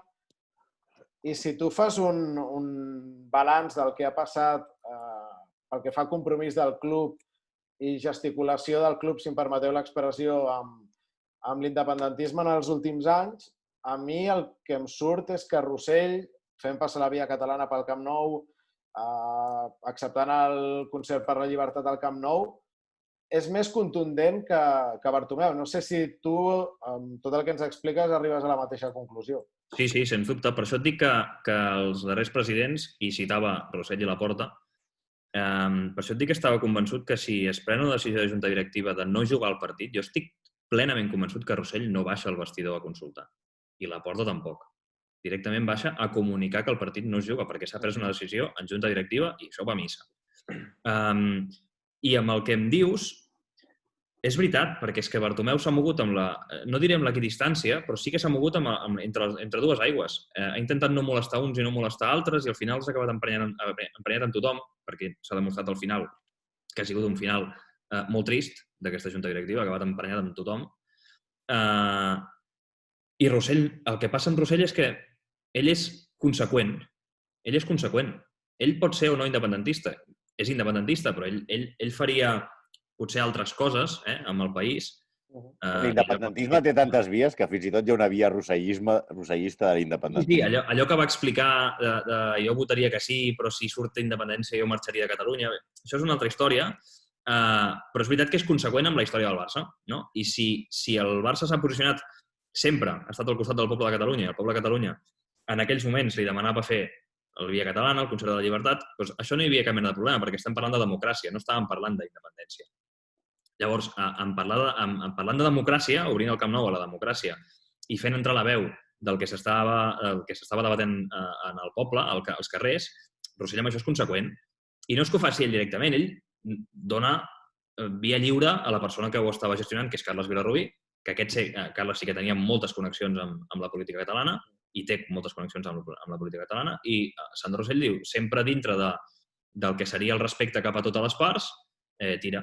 I si tu fas un balanç del que ha passat pel que fa a compromís del club i gesticulació del club, si em permeteu l'expressió, amb l'independentisme en els últims anys, a mi el que em surt és que Rossell, fent passar la via catalana pel Camp Nou, acceptant el concert per la llibertat al Camp Nou, és més contundent que Bartomeu. No sé si tu, amb tot el que ens expliques, arribes a la mateixa conclusió. Sí, sens dubte. Per això et dic que els darrers presidents, i citava Rossell i Laporta, per això et dic que estava convençut que si es pren una decisió de junta directiva de no jugar al partit, jo estic plenament convençut que Rossell no baixa al vestidor a consultar. I Laporta tampoc. Directament baixa a comunicar que el partit no es juga, perquè s'ha pres una decisió en junta directiva i això va a missa. I amb el que em dius, és veritat, perquè és que Bartomeu s'ha mogut amb la... No diré amb l'equidistància, però sí que s'ha mogut entre 2 aigües. Ha intentat no molestar uns i no molestar altres i al final s'ha acabat emprenyat amb tothom, perquè s'ha demostrat al final que ha sigut un final molt trist d'aquesta junta directiva, ha acabat emprenyat amb tothom. I Rossell, el que passa amb Rossell és que ell és conseqüent. Ell pot ser o no independentista. És independentista, però ell faria potser altres coses amb el país. L'independentisme té tantes vies que fins i tot hi ha una via rossellista de l'independentisme. Sí, allò que va explicar jo votaria que sí, però si surt independència jo marxaria de Catalunya. Això és una altra història, però és veritat que és conseqüent amb la història del Barça. No? I si el Barça s'ha posicionat sempre ha estat al costat del poble de Catalunya. El poble de Catalunya en aquells moments li demanava fer la via catalana, el concert de la llibertat, doncs això no hi havia cap mena de problema, perquè estem parlant de democràcia, no estàvem parlant d'independència. Llavors, parlant de democràcia, obrint el Camp Nou a la democràcia i fent entrar la veu del que s'estava debatent en el poble, als carrers, Rossell amb això és conseqüent. I no és que ho faci ell directament, ell dona via lliure a la persona que ho estava gestionant, que és Carles Vilarrubí, que Carles sí que tenia moltes connexions amb la política catalana i té moltes connexions amb la política catalana, i Sandro Rossell diu, sempre dintre del que seria el respecte cap a totes les parts, tira.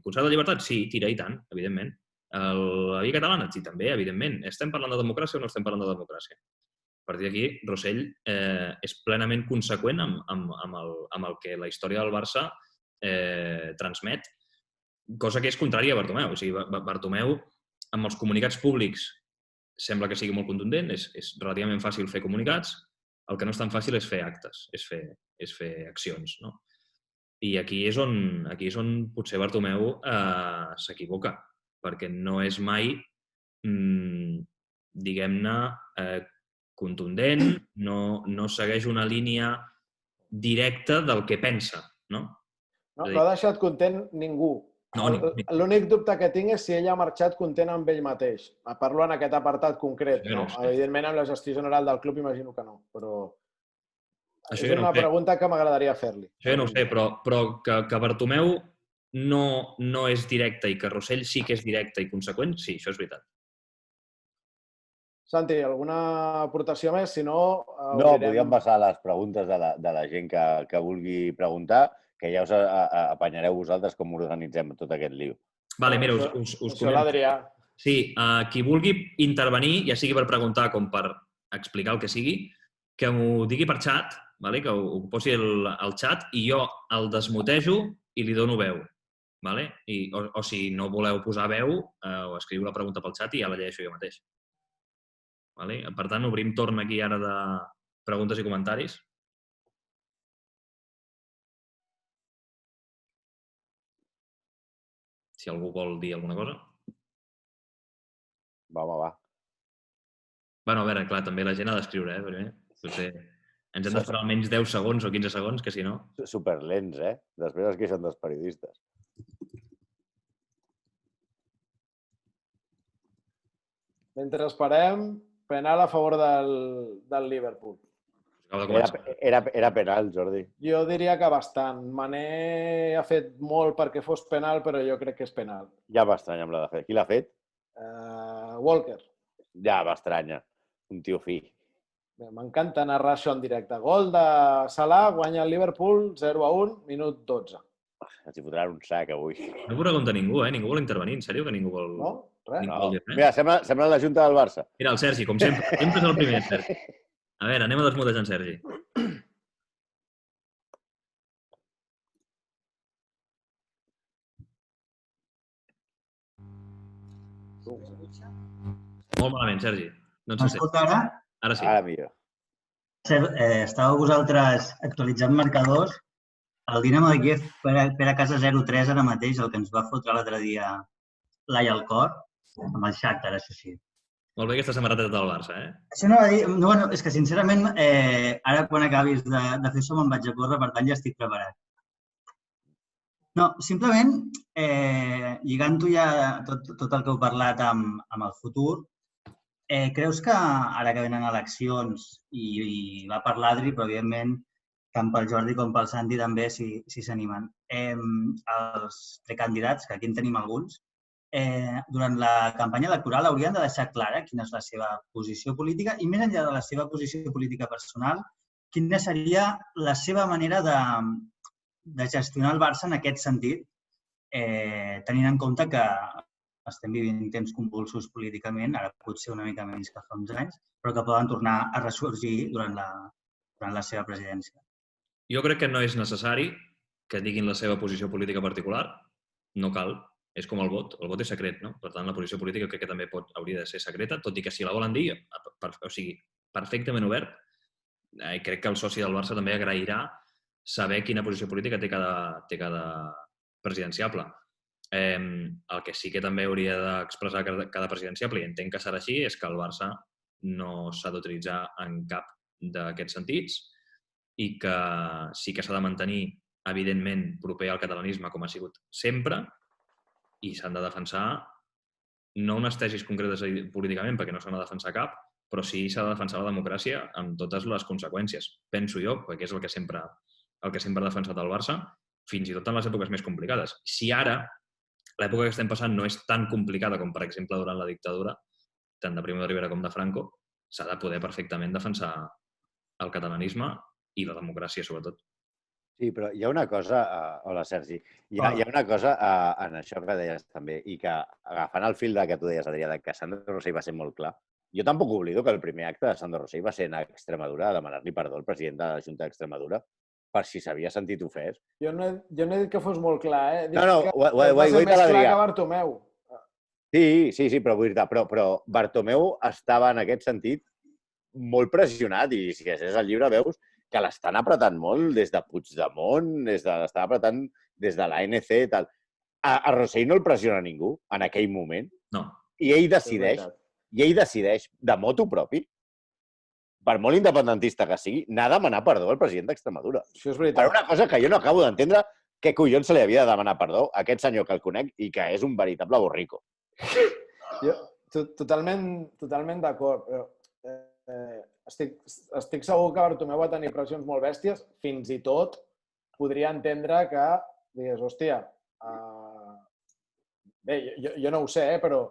Concert de llibertat? Sí, tira i tant, evidentment. La via catalana? Sí, també, evidentment. Estem parlant de democràcia o no estem parlant de democràcia? A partir d'aquí, Rossell és plenament conseqüent amb el que la història del Barça transmet, cosa que és contrària a Bartomeu. O sigui, Bartomeu, amb els comunicats públics, sembla que sigui molt contundent, és relativament fàcil fer comunicats, el que no és tan fàcil és fer actes, és fer accions, no? I aquí és on potser Bartomeu s'equivoca, perquè no és mai, diguem-ne, contundent, no segueix una línia directa del que pensa, no? No ha deixat content ningú. L'únic dubte que tinc és si ell ha marxat content amb ell mateix. Parlo en aquest apartat concret. Evidentment, amb la gestió general del club imagino que no, però és una pregunta que m'agradaria fer-li. Això ja no ho sé, però que Bartomeu no és directe i que Rossell sí que és directe i conseqüent, sí, això és veritat. Santi, alguna aportació més? Si no... No, podríem passar a les preguntes de la gent que vulgui preguntar, que ja us apanyareu vosaltres com organitzem tot aquest lío. Vale, mira, us comento. L'Adrià. Sí, qui vulgui intervenir, ja sigui per preguntar com per explicar el que sigui, que m'ho digui per xat, que ho posi al xat i jo el desmutejo i li dono veu. O si no voleu posar veu, o escriu la pregunta pel xat i ja la llegeixo jo mateix. Per tant, obrim torn aquí ara de preguntes i comentaris. Si algú vol dir alguna cosa. Va. Bueno, a veure, clar, també la gent ha d'escriure, primer. Potser ens hem d'esperar almenys 10 segons o 15 segons, que si no... Superlents, Després es queixen dels periodistes. Mentre esperem, penal a favor del Liverpool. Era penal, Jordi. Jo diria que bastant. Mané ha fet molt perquè fos penal, però jo crec que és penal. Ja m'estranya amb la de fer. Qui l'ha fet? Walker. Ja m'estranya. Un tio fi. M'encanta narrar això en directe. Gol de Salah, guanya el Liverpool 0-1, minut 12. Ens hi fotran un sac avui. No pregunta ningú, Ningú vol intervenir. En sèrio que ningú vol... No? Res? No. Mira, sembla la Junta del Barça. Mira, el Sergi, com sempre. Sempre és el primer, Sergi. A veure, anem a desmutejar en Sergi. Molt malament, Sergi. M'escolta ara? Ara sí. Ara millor. Estàveu vosaltres actualitzant marcadors. El Dinamo de Kiev per a casa 0-3 ara mateix, el que ens va fotre l'altre dia l'Ai al cor, amb el Shakhtar, això sí. Molt bé aquesta samarreta del Barça, Això no va dir... No, és que, sincerament, ara quan acabis de fer això me'n vaig a córrer, per tant ja estic preparat. No, simplement, lligant-ho ja tot el que heu parlat amb el futur, creus que ara que venen eleccions, i va per l'Adri, però evidentment tant pel Jordi com pel Santi també, si s'animen, els precandidats, que aquí en tenim alguns, durant la campanya electoral haurien de deixar clara quina és la seva posició política i, més enllà de la seva posició política personal, quina seria la seva manera de gestionar el Barça en aquest sentit, tenint en compte que estem vivint temps convulsos políticament, ara potser una mica menys que fa uns anys, però que poden tornar a ressorgir durant la seva presidència. Jo crec que no és necessari que diguin la seva posició política particular. No cal. És com el vot. El vot és secret, no? Per tant, la posició política crec que també hauria de ser secreta, tot i que si la volen dir, o sigui, perfectament obert, crec que el soci del Barça també agrairà saber quina posició política té cada presidenciable. El que sí que també hauria d'expressar cada presidenciable, i entenc que serà així, és que el Barça no s'ha d'utilitzar en cap d'aquests sentits i que sí que s'ha de mantenir, evidentment, proper al catalanisme com ha sigut sempre i s'han de defensar no unes tesis concretes políticament, perquè no s'han de defensar cap, però sí s'ha de defensar la democràcia amb totes les conseqüències, penso jo, perquè és el que sempre ha defensat el Barça, fins i tot en les èpoques més complicades. Si ara l'època que estem passant no és tan complicada com, per exemple, durant la dictadura, tant de Primo de Rivera com de Franco, s'ha de poder perfectament defensar el catalanisme i la democràcia, sobretot. Sí, però hi ha una cosa... Hola, Sergi. Hi ha una cosa en això que deies també, i que agafant el fil que tu deies, Adrià, que Sandro Rosell va ser molt clar, jo tampoc oblido que el primer acte de Sandro Rosell va ser anar a Extremadura a demanar-li perdó al president de la Junta d'Extremadura per si s'havia sentit ofès. Jo no he dit que fos molt clar, eh? He dit No, que ho he va ser dit a més clar l'Adrià. que Bartomeu. Sí, però vull dir-te, però Bartomeu estava en aquest sentit molt pressionat i si llegeixes el llibre veus que l'estan apretant molt des de Puigdemont, l'estan apretant des de l'ANC i tal. A Rosell no el pressiona ningú en aquell moment. No. I ell decideix de motu propi, per molt independentista que sigui, anar a demanar perdó al president d'Extremadura. Això és veritat. Per una cosa que jo no acabo d'entendre què collons se li havia de demanar perdó a aquest senyor que el conec i que és un veritable borrico. Jo totalment d'acord, però estic segur que Bartomeu va tenir pressions molt bèsties, fins i tot podria entendre que digués, hòstia, bé, jo no ho sé, però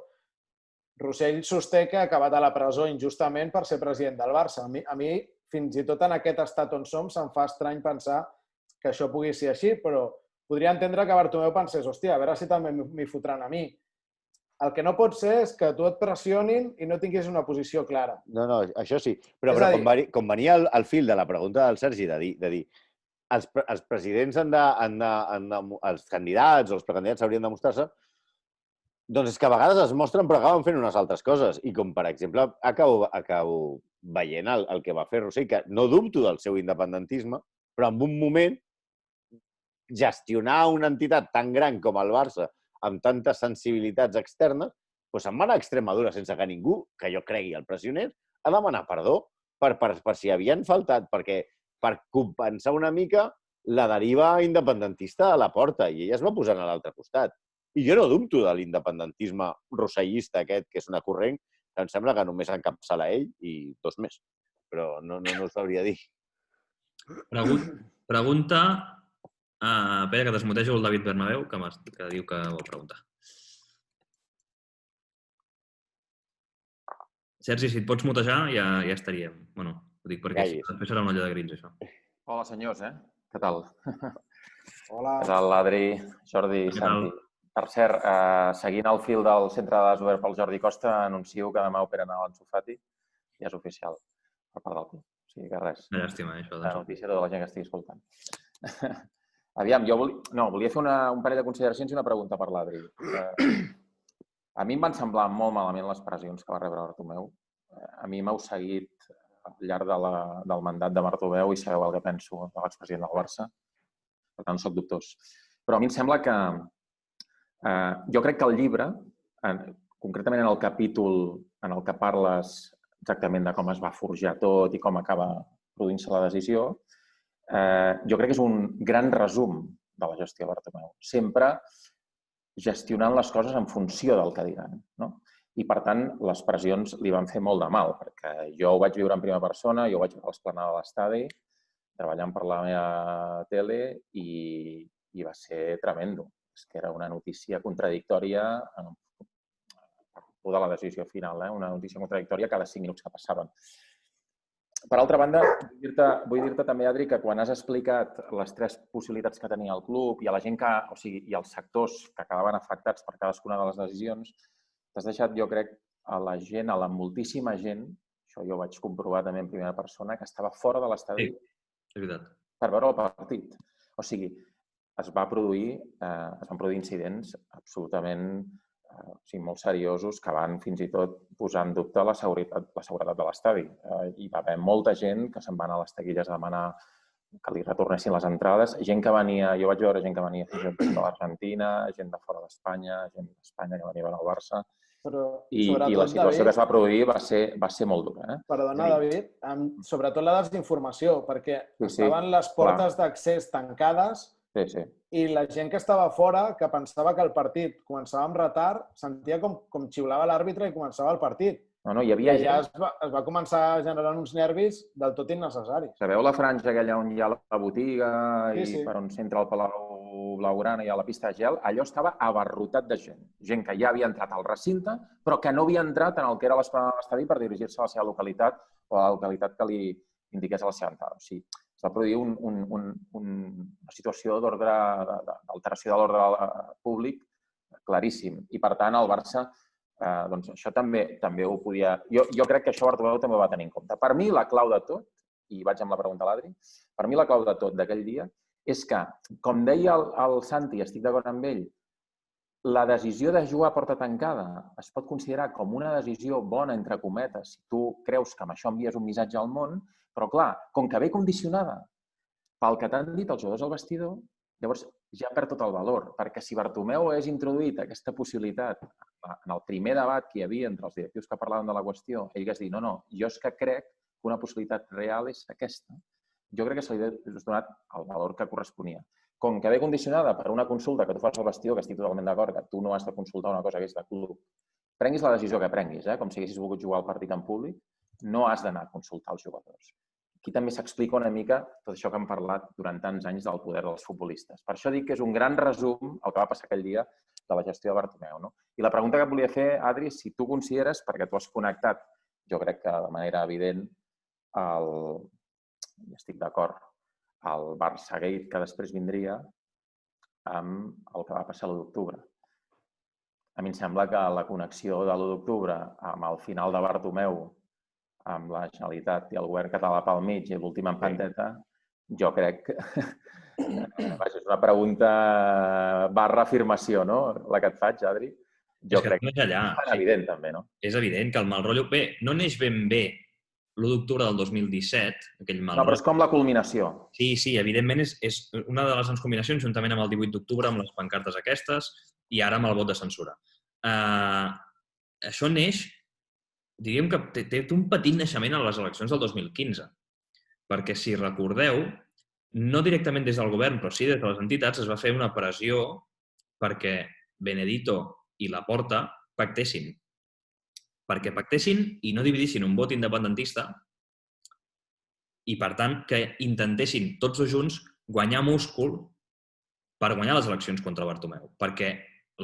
Rosell sosté que ha acabat a la presó injustament per ser president del Barça. A mi, fins i tot en aquest estat on som, se'm fa estrany pensar que això pugui ser així, però podria entendre que Bartomeu pensés, hòstia, a veure si també m'hi fotran a mi. El que no pot ser és que tu et pressionin i no tinguis una posició clara. No, això sí. Però com venia al fil de la pregunta del Sergi de dir els presidents els candidats o els precandidats haurien de mostrar-se, doncs és que a vegades es mostren però acaben fent unes altres coses. I com, per exemple, acabo veient el que va fer Rosell, que no dubto del seu independentisme, però en un moment gestionar una entitat tan gran com el Barça amb tantes sensibilitats externes, doncs se'n va anar a Extremadura sense que ningú, que jo cregui el pressionés, a demanar perdó per si havien faltat, perquè per compensar una mica la deriva independentista a la porta, i ella es va posar a l'altre costat. I jo no dubto de l'independentisme rossellista aquest, que és una corrent, que em sembla que només encapçala ell i dos més. Però no us sabria dir. Pregunta... Espera, que desmutejo el David Bernabéu, que diu que vol preguntar. Sergi, si et pots mutejar, ja estaríem. Bueno, ho dic perquè després serà una olla de grins, això. Hola, senyors, Què tal? Hola. Què tal, l'Adri, Jordi i Santi? Per cert, seguint el fil del centre de dades obert pel Jordi Costa, anuncio que demà operen a l'Ansu Fati i és oficial per part del club. O sigui que res. Una llàstima, això. La notícia de tota la gent que estigui escoltant. Aviam, jo volia fer un parell de consideracions i una pregunta per l'Adri. A mi em van semblar molt malament les pressions que va rebre Bartomeu. A mi m'heu seguit al llarg del mandat de Bartomeu i sabeu el que penso de l'expresident del Barça. Per tant, no soc dubtós. Però a mi em sembla que... Jo crec que el llibre, concretament en el capítol en el que parles exactament de com es va forjar tot i com acaba produint-se la decisió, jo crec que és un gran resum de la gestió de Bartomeu. Sempre gestionant les coses en funció del que diran. I, per tant, les pressions li van fer molt de mal, perquè jo ho vaig viure en primera persona, jo ho vaig veure a l'esplanada de l'estadi, treballant per la meva tele, i va ser tremendo. És que era una notícia contradictòria per la decisió final, una notícia contradictòria cada 5 minuts que passaven. Per altra banda, vull dir-te també, Adri, que quan has explicat les 3 possibilitats que tenia el club i a la gent i els sectors que quedaven afectats per cadascuna de les decisions, t'has deixat, jo crec, a la gent, a la moltíssima gent, això jo ho vaig comprovar també en primera persona, que estava fora de l'estadi per veure el partit. O sigui, es van produir incidents absolutament molt seriosos que van fins i tot posar en dubte la seguretat de l'estadi. Hi va haver molta gent que se'n va anar a les taquilles a demanar que li retornessin les entrades. Gent que venia, jo vaig veure gent que venia fins i tot de l'Argentina, gent de fora d'Espanya, gent d'Espanya que venia a veure el Barça. Però, I la sobretot, situació que David, es va produir va ser molt dura. perdona, David, sobretot la desinformació, perquè Sí, estaven les portes d'accés tancades Sí. i la gent que estava fora, que pensava que el partit començava amb retard, sentia com xiulava l'àrbitre i començava el partit. No, hi havia I allà gent... es va començar a generar uns nervis del tot innecessaris. Sabeu la franja aquella on hi ha la botiga Sí. i per on s'entra el Palau Blaugrana i a la pista de gel? Allò estava abarrotat de gent. Gent que ja havia entrat al recinte, però que no havia entrat en el que era l'estadi per dirigir-se a la seva localitat o a la localitat que li indiqués a la seva entrada. O sigui, es va produir una situació d'alteració de l'ordre públic claríssim. I, per tant, el Barça doncs això també ho podia... Jo crec que això Bartomeu també ho va tenir en compte. Per mi, la clau de tot, i vaig amb la pregunta a l'Adri, per mi la clau de tot d'aquell dia és que, com deia el Santi, estic d'acord amb ell, la decisió de jugar a porta tancada es pot considerar com una decisió bona, entre cometes, si tu creus que amb això envies un missatge al món, però clar, com que ve condicionada pel que t'han dit els jugadors al vestidor, llavors ja perd tot el valor, perquè si Bartomeu hagués introduït aquesta possibilitat en el primer debat que hi havia entre els directius que parlaven de la qüestió, ell hagués dit, no, jo és que crec que una possibilitat real és aquesta. Jo crec que se li hagués donat el valor que corresponia. Com que ve condicionada per una consulta que tu fas al vestidor, que estic totalment d'acord, que tu no has de consultar una cosa que és de club, prenguis la decisió que prenguis, com si haguessis volgut jugar al partit en públic, no has d'anar a consultar els jugadors. Aquí també s'explica una mica tot això que hem parlat durant tants anys del poder dels futbolistes. Per això dic que és un gran resum el que va passar aquell dia de la gestió de Bartomeu. No? I la pregunta que et volia fer, Adri, si tu consideres, perquè tu has connectat, jo crec que de manera evident, i estic d'acord, el Barça-Gate que després vindria amb el que va passar l'1 d'octubre. A mi em sembla que la connexió de l'1 d'octubre amb el final de Bartomeu, amb la Generalitat i el govern català pel mig i l'última empanteta, jo crec que és una pregunta / afirmació, no? La que et faig, Adri. Jo crec que és evident, també, no? És evident que el mal rotllo... Bé, no neix ben bé l'1 d'octubre del 2017, aquell mal rotllo. No, però és com la culminació. Sí, evidentment és una de les grans combinacions, juntament amb el 18 d'octubre, amb les pancartes aquestes, i ara amb el vot de censura. Això neix, diríem que té un petit naixement a les eleccions del 2015, perquè, si recordeu, no directament des del govern, però sí des de les entitats, es va fer una pressió perquè Benedito i Laporta pactessin. Perquè pactessin i no dividissin un vot independentista i, per tant, que intentessin tots dos junts guanyar múscul per guanyar les eleccions contra Bartomeu. Perquè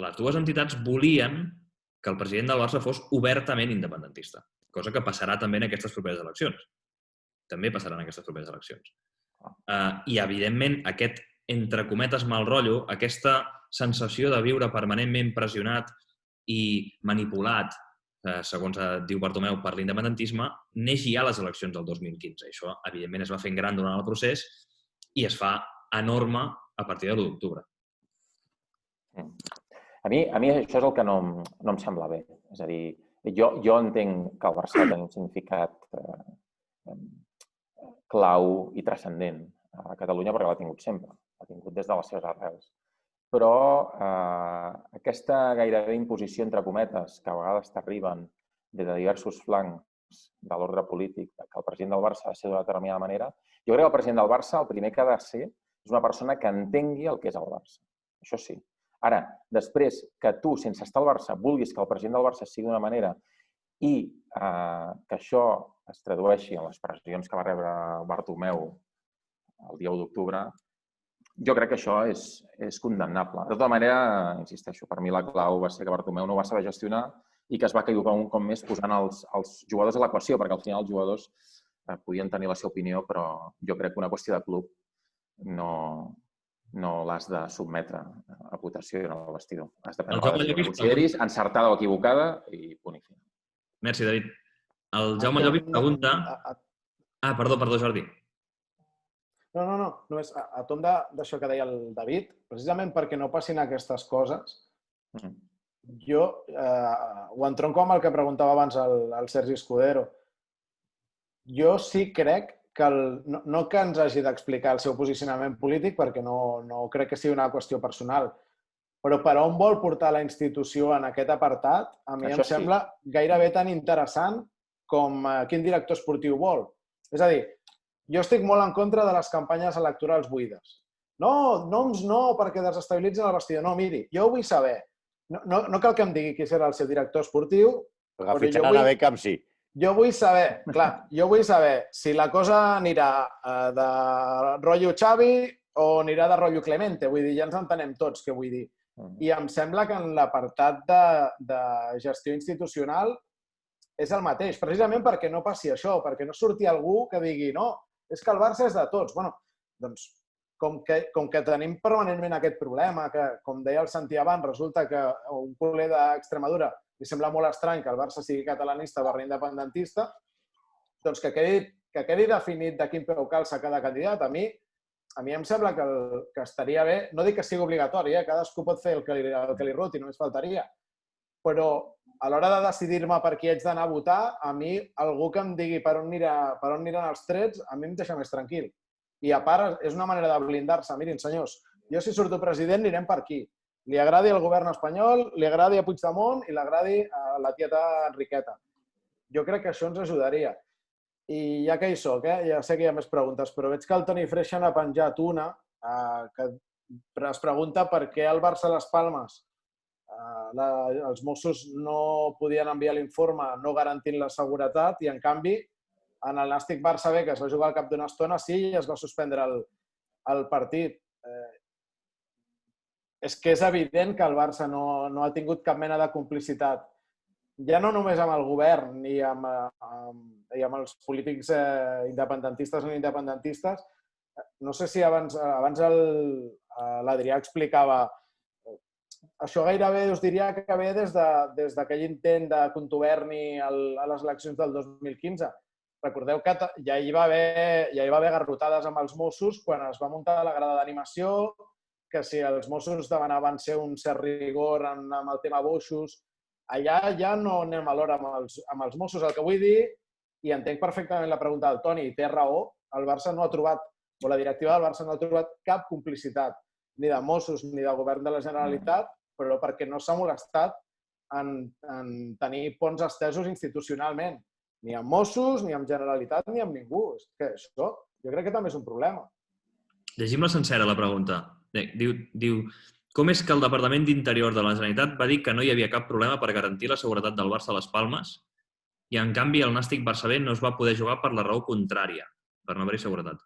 les dues entitats volien que el president del Barça fos obertament independentista, cosa que passarà també en aquestes properes eleccions. També passaran en aquestes properes eleccions. I, evidentment, aquest, entre cometes, mal rotllo, aquesta sensació de viure permanentment pressionat i manipulat, segons diu Bartomeu, per l'independentisme, neix ja a les eleccions del 2015. Això, evidentment, es va fent gran durant el procés i es fa enorme a partir de l'1 d'octubre. A mi això és el que no em sembla bé. És a dir, jo entenc que el Barça té un significat clau i transcendent a Catalunya perquè l'ha tingut sempre, l'ha tingut des de les seves arrels. Però aquesta gairebé imposició, entre cometes, que a vegades t'arriben des de diversos flancs de l'ordre polític, que el president del Barça ha de ser d'una determinada manera, jo crec que el president del Barça el primer que ha de ser és una persona que entengui el que és el Barça. Això sí. Ara, després que tu, sense estar al Barça, vulguis que el president del Barça sigui d'una manera i que això es tradueixi en les pressions que va rebre Bartomeu el dia 1 d'octubre, jo crec que això és condemnable. De tota manera, insisteixo, per mi la clau va ser que Bartomeu no va saber gestionar i que es va equivocar un cop més posant els jugadors a l'equació, perquè al final els jugadors podien tenir la seva opinió, però jo crec que una qüestió de club no l'has de sotmetre a votació en el vestidor. Has de prendre la decisió que consideris, encertada o equivocada, i punt i final. Merci, David. El Jaume Llopis pregunta... Perdó, Jordi. No. Només a tom d'això que deia el David, precisament perquè no passin aquestes coses, jo ho entronco amb el que preguntava abans el Sergi Escudero. Jo sí crec no que ens hagi d'explicar el seu posicionament polític, perquè no crec que sigui una qüestió personal, però per on vol portar la institució en aquest apartat, a mi Això em sí. sembla gairebé tan interessant com quin director esportiu vol. És a dir, jo estic molt en contra de les campanyes electorals buides. No, noms no, perquè desestabilitzen el vestidor. No, miri, jo vull saber. No cal que em digui qui serà el seu director esportiu, Però que fitxaran a Beckham, sí. jo vull saber, clar, si la cosa anirà de rotllo Xavi o anirà de rotllo Clemente. Vull dir, ja ens entenem tots què vull dir. I em sembla que en l'apartat de gestió institucional és el mateix, precisament perquè no passi això, perquè no surti algú que digui no, és que el Barça és de tots. Bueno, doncs, com que tenim permanentment aquest problema, que, com deia el Santi abans, resulta que un culer d'Extremadura li sembla molt estrany que el Barça sigui catalanista barra independentista, doncs que quedi definit de quin peu calça cada candidat. A mi em sembla que estaria bé, no dic que sigui obligatori, cadascú pot fer el que li roti, només faltaria, però a l'hora de decidir-me per qui haig d'anar a votar, a mi algú que em digui per on aniran els trets, a mi em deixa més tranquil. I a part, és una manera de blindar-se. Mirin, senyors, jo si surto president anirem per aquí. Li agradi al govern espanyol, li agradi a Puigdemont i li agradi a la tieta Enriqueta. Jo crec que això ens ajudaria. I ja que hi soc, ja sé que hi ha més preguntes, però veig que el Toni Freixa n'ha penjat una que es pregunta per què al Barça Las Palmes els Mossos no podien enviar l'informe no garantint la seguretat i, en canvi, en el Nàstic Barça B, que es va jugar al cap d'una estona, sí, i es va suspendre el partit. És que és evident que el Barça no ha tingut cap mena de complicitat. Ja no només amb el govern ni amb els polítics independentistes o no independentistes. No sé si abans l'Adrià explicava. Això gairebé us diria que ve des d'aquell intent de contuberni a les eleccions del 2015. Recordeu que ja hi va haver garrotades amb els Mossos quan es va muntar la grada d'animació, que si els Mossos demanaven ser un cert rigor amb el tema boixos, allà ja no anem a l'hora amb els Mossos. El que vull dir, i entenc perfectament la pregunta del Toni, i té raó, el Barça no ha trobat, o la directiva del Barça no ha trobat cap complicitat, ni de Mossos ni del govern de la Generalitat, però perquè no s'ha molestat en tenir ponts estesos institucionalment, ni amb Mossos, ni amb Generalitat, ni amb ningú. És que això jo crec que també és un problema. Llegim-la sencera, la pregunta. Diu, com és que el Departament d'Interior de la Generalitat va dir que no hi havia cap problema per garantir la seguretat del Barça a les Palmes i, en canvi, el Nàstic Barça B no es va poder jugar per la raó contrària, per no haver-hi seguretat?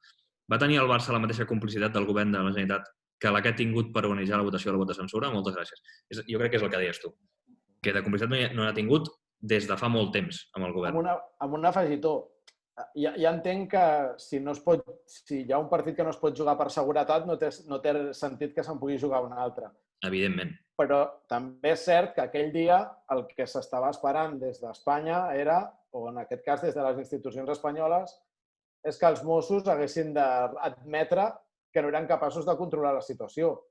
Va tenir el Barça la mateixa complicitat del govern de la Generalitat que la que ha tingut per organitzar la votació o el vot de censura? Moltes gràcies. Jo crec que és el que deies tu, que de complicitat no n'ha tingut des de fa molt temps amb el govern. Amb un afegitó. Ja entenc que si hi ha un partit que no es pot jugar per seguretat, no té sentit que se'n pugui jugar un altre. Evidentment. Però també és cert que aquell dia el que s'estava esperant des d'Espanya era, o en aquest cas des de les institucions espanyoles, és que els Mossos haguessin d'admetre que no eren capaços de controlar la situació.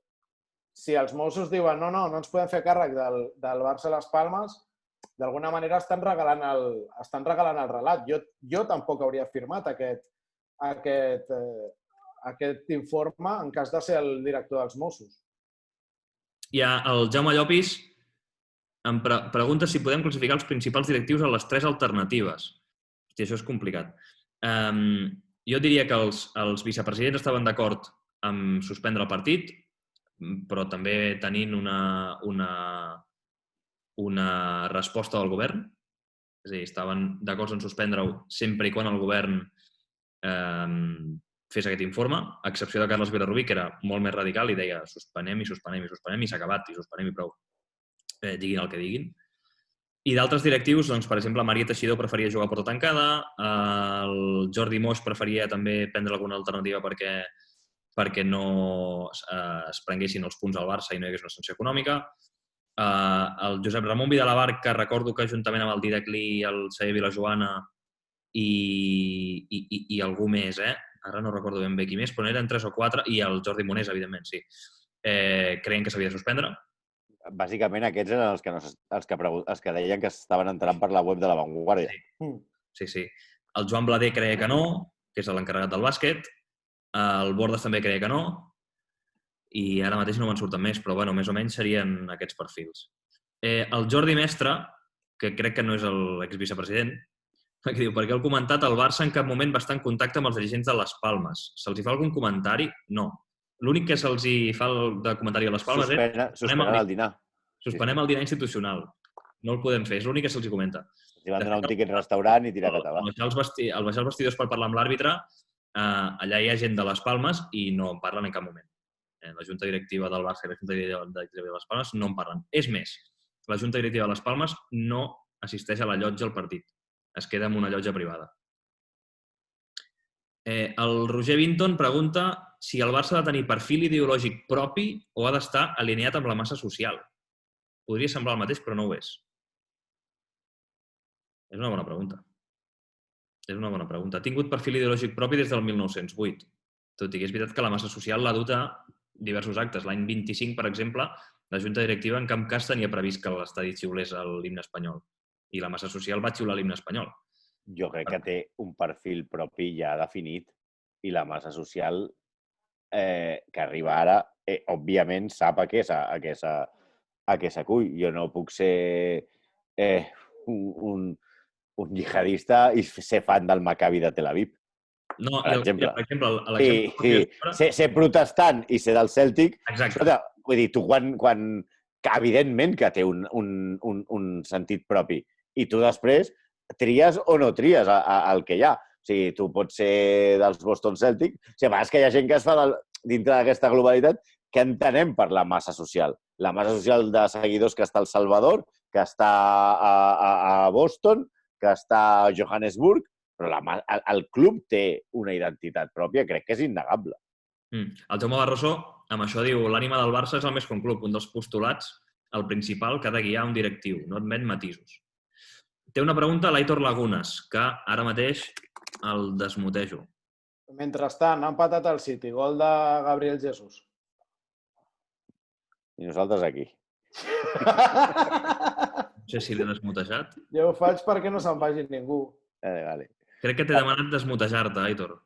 Si els Mossos diuen no ens podem fer càrrec del Barça Las Palmes, d'alguna manera estan regalant el relat. Jo tampoc hauria firmat aquest informe en cas de ser el director dels Mossos. El Jaume Llopis em pregunta si podem classificar els principals directius a les 3 alternatives. Hòstia, això és complicat. Jo diria que els vicepresidents estaven d'acord en suspendre el partit, però també tenint una resposta del govern. És a dir, estaven d'acord en suspendre-ho sempre i quan el govern fes aquest informe, a excepció de Carles Vilarrubí, que era molt més radical i deia suspenem i s'ha acabat, i suspenem i prou. Diguin el que diguin. I d'altres directius, doncs, per exemple, Maria Teixidor preferia jugar a porta tancada, el Jordi Moix preferia també prendre alguna alternativa perquè no es prenguessin els punts al Barça i no hi hagués una sanció econòmica. El Josep Ramon Vidalabar, que recordo que juntament amb el Didac Lee, el Xavier Vilajoana i algú més, ara no recordo ben bé qui més, però eren 3 o 4, i el Jordi Monés, evidentment, sí. Creien que s'havia de suspendre. Bàsicament, aquests eren els que deien que estaven entrant per la web de La Vanguardia. Sí. El Joan Blader creia que no, que és l'encarregat del bàsquet. El Bordes també creia que no. I ara mateix no me'n surten més, però bueno, més o menys serien aquests perfils. El Jordi Mestre, que crec que no és l'exvicepresident, que diu, perquè el comentat, el Barça en cap moment va estar en contacte amb els dirigents de Les Palmes. Se'ls hi fa algun comentari? No. L'únic que se'ls hi fa de comentari a Les Palmes Suspenen el dinar. Suspenem el dinar institucional. No el podem fer, és l'únic que se'ls hi comenta. Si van donar un tíquet restaurant i tirar català. Al baixar els vestidors per parlar amb l'àrbitre, allà hi ha gent de Les Palmes i no en parlen en cap moment. La Junta Directiva del Barça i la Junta Directiva de Les Palmes no en parlen. És més, la Junta Directiva de Les Palmes no assisteix a la llotja al partit. Es queda en una llotja privada. El Roger Vinton pregunta si el Barça ha de tenir perfil ideològic propi o ha d'estar alineat amb la massa social. Podria semblar el mateix, però no ho és. És una bona pregunta. Ha tingut perfil ideològic propi des del 1908. Tot i que és veritat que la massa social l'ha dut a diversos actes. L'any 25, per exemple, la Junta Directiva en cap cas tenia previst que l'estadi xiulés l'himne espanyol. I la massa social va xiular l'himne espanyol. Jo crec que té un perfil propi ja definit i la massa social que arriba ara, òbviament, sap a què s'acull. Jo no puc ser un jihadista i ser fan del Maccabi de Tel Aviv. No, per exemple. Ser protestant i ser del Cèltic. Exacte. Vull dir, tu que evidentment que té un sentit propi. I tu després tries o no tries el que hi ha. O sigui, tu pots ser dels Boston Celtic. O sigui, és que hi ha gent que es fa dintre d'aquesta globalitat que entenem per la massa social. La massa social de seguidors que està al Salvador, que està a Boston, que està a Johannesburg, però el club té una identitat pròpia, crec que és innegable. El Jaume Barroso, amb això diu, l'ànima del Barça és el més que un club, un dels postulats, el principal que ha de guiar un directiu, no admet matisos. Té una pregunta a l'Aitor Lagunes, que ara mateix el desmutejo. Mentrestant, ha empatat el City, gol de Gabriel Jesús. I nosaltres aquí. No sé si l'he desmutejat. Jo ho faig perquè no se'n vagi ningú. Vale. Crec que t'he demanat desmutejar-te, Aitor.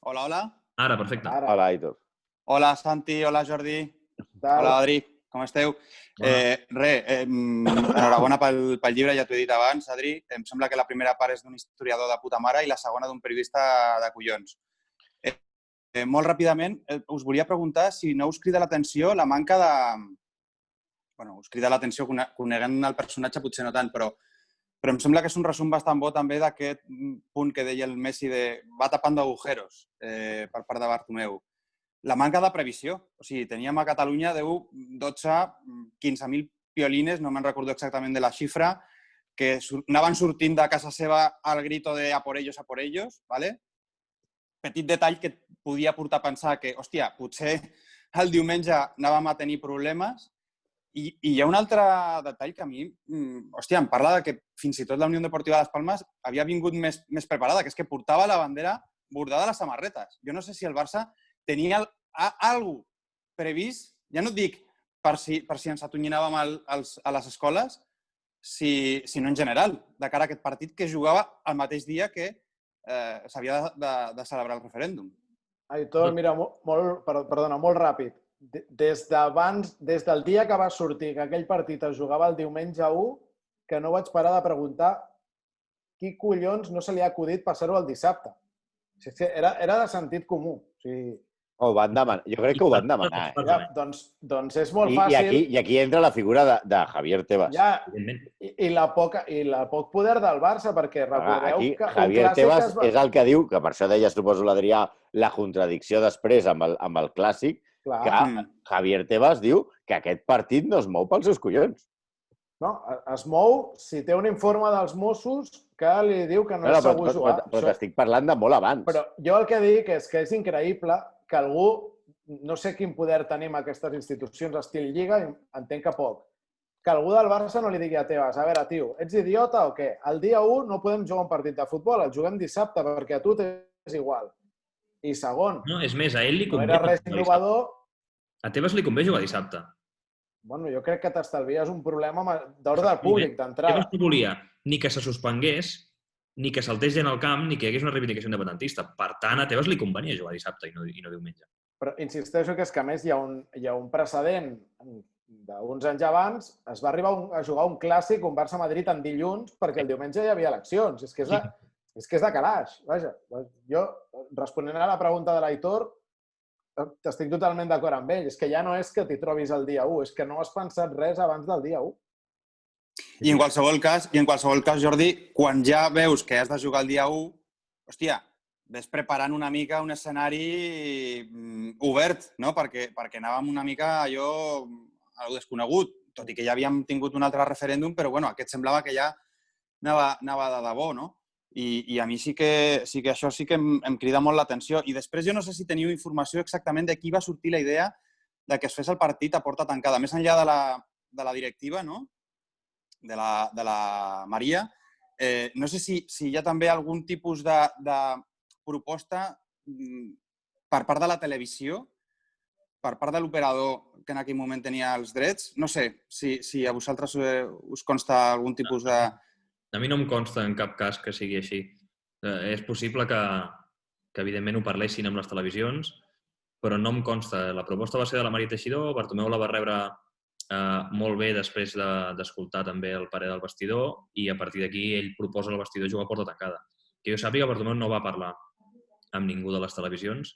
Hola, hola. Ara, perfecte. Hola, Aitor. Hola, Santi. Hola, Jordi. Hola, Adri. Com esteu? Enhorabona pel llibre, ja t'ho he dit abans, Adri. Em sembla que la primera part és d'un historiador de puta mare i la segona d'un periodista de collons. Molt ràpidament, us volia preguntar si no us crida l'atenció la manca de... Bueno, us crida l'atenció coneguent el personatge, potser no tant, però em sembla que és un resum bastant bo també d'aquest punt que deia el Messi de va tapando agujeros per part de Bartomeu. La manca de previsió. O sigui, teníem a Catalunya 10, 12, 15.000 piolines, no me'n recordo exactament de la xifra, que anaven sortint de casa seva al grito de a por ellos, ¿vale? Petit detall que podia portar a pensar que, hòstia, potser el diumenge anàvem a tenir problemes. I hi ha un altre detall que a mi, hòstia, em parla de que fins i tot la Unió Deportiva de Les Palmes havia vingut més preparada, que és que portava la bandera bordada a les samarretes. Jo no sé si el Barça tenia alguna cosa previst, ja no et dic per si ens atonyinàvem a les escoles, sinó en general, de cara a aquest partit que jugava el mateix dia que s'havia de celebrar el referèndum. Aitor, mira, molt ràpid. Des del dia que va sortir que aquell partit es jugava el diumenge 1, que no vaig parar de preguntar qui collons no se li ha acudit passar-ho el dissabte. Era de sentit comú. Ho van demanar. Jo crec que ho van demanar. Doncs és molt fàcil. I aquí entra la figura de Javier Tebas. I el poc poder del Barça, perquè recordeu que Javier Tebas és el que diu, que per això deia, suposo, l'Adrià, la contradicció després amb el Clàssic, que Javier Tebas diu que aquest partit no es mou pels seus collons. No, es mou si té un informe dels Mossos que li diu que no és segur jugar. Però t'estic parlant de molt abans. Però jo el que dic és que és increïble que algú, no sé quin poder tenim aquestes institucions estil Lliga, entenc que poc, que algú del Barça no li digui a Tebas, a veure, tio, ets idiota o què? El dia 1 no podem jugar un partit de futbol, el juguem dissabte perquè a tu t'és igual. I segon, no, és més, a ell li convé. No era res innovador. A Tebas li convé jugar dissabte. Bueno, jo crec que t'estalvies un problema d'ordre públic d'entrada. Tebas no volia ni que se suspengués ni que saltés gent al camp, ni que hi hagués una reivindicació independentista. Per tant, a Tebas li convenia jugar dissabte i no diumenge. Però insisteixo que és que, a més, hi ha un precedent d'uns anys abans. Es va arribar a jugar un clàssic, un Barça-Madrid en dilluns, perquè el diumenge hi havia eleccions. És que és de calaix. Vaja, jo, responent a la pregunta de l'Aitor, estic totalment d'acord amb ell. És que ja no és que t'hi trobis el dia 1, és que no has pensat res abans del dia 1. I en qualsevol cas, Jordi, quan ja veus que has de jugar el dia 1, hòstia, ves preparant una mica un escenari obert, no? Perquè anàvem una mica allò a lo desconegut, tot i que ja havíem tingut un altre referèndum, però bueno, aquest semblava que ja anava de debò, no? I a mi sí que això sí que em crida molt l'atenció. I després jo no sé si teniu informació exactament de qui va sortir la idea de que es fes el partit a porta tancada. Més enllà de la directiva, no? De la Maria, no sé si hi ha també algun tipus de proposta per part de la televisió, per part de l'operador que en aquell moment tenia els drets. No sé si a vosaltres us consta algun tipus de... A mi no em consta en cap cas que sigui així. És possible que evidentment ho parlessin amb les televisions, però no em consta. La proposta va ser de la Maria Teixidor, Bartomeu la va rebre molt bé després d'escoltar també el parer del vestidor i a partir d'aquí ell proposa al vestidor jugar a porta tancada. Que jo sàpiga, Bartomeu no va parlar amb ningú de les televisions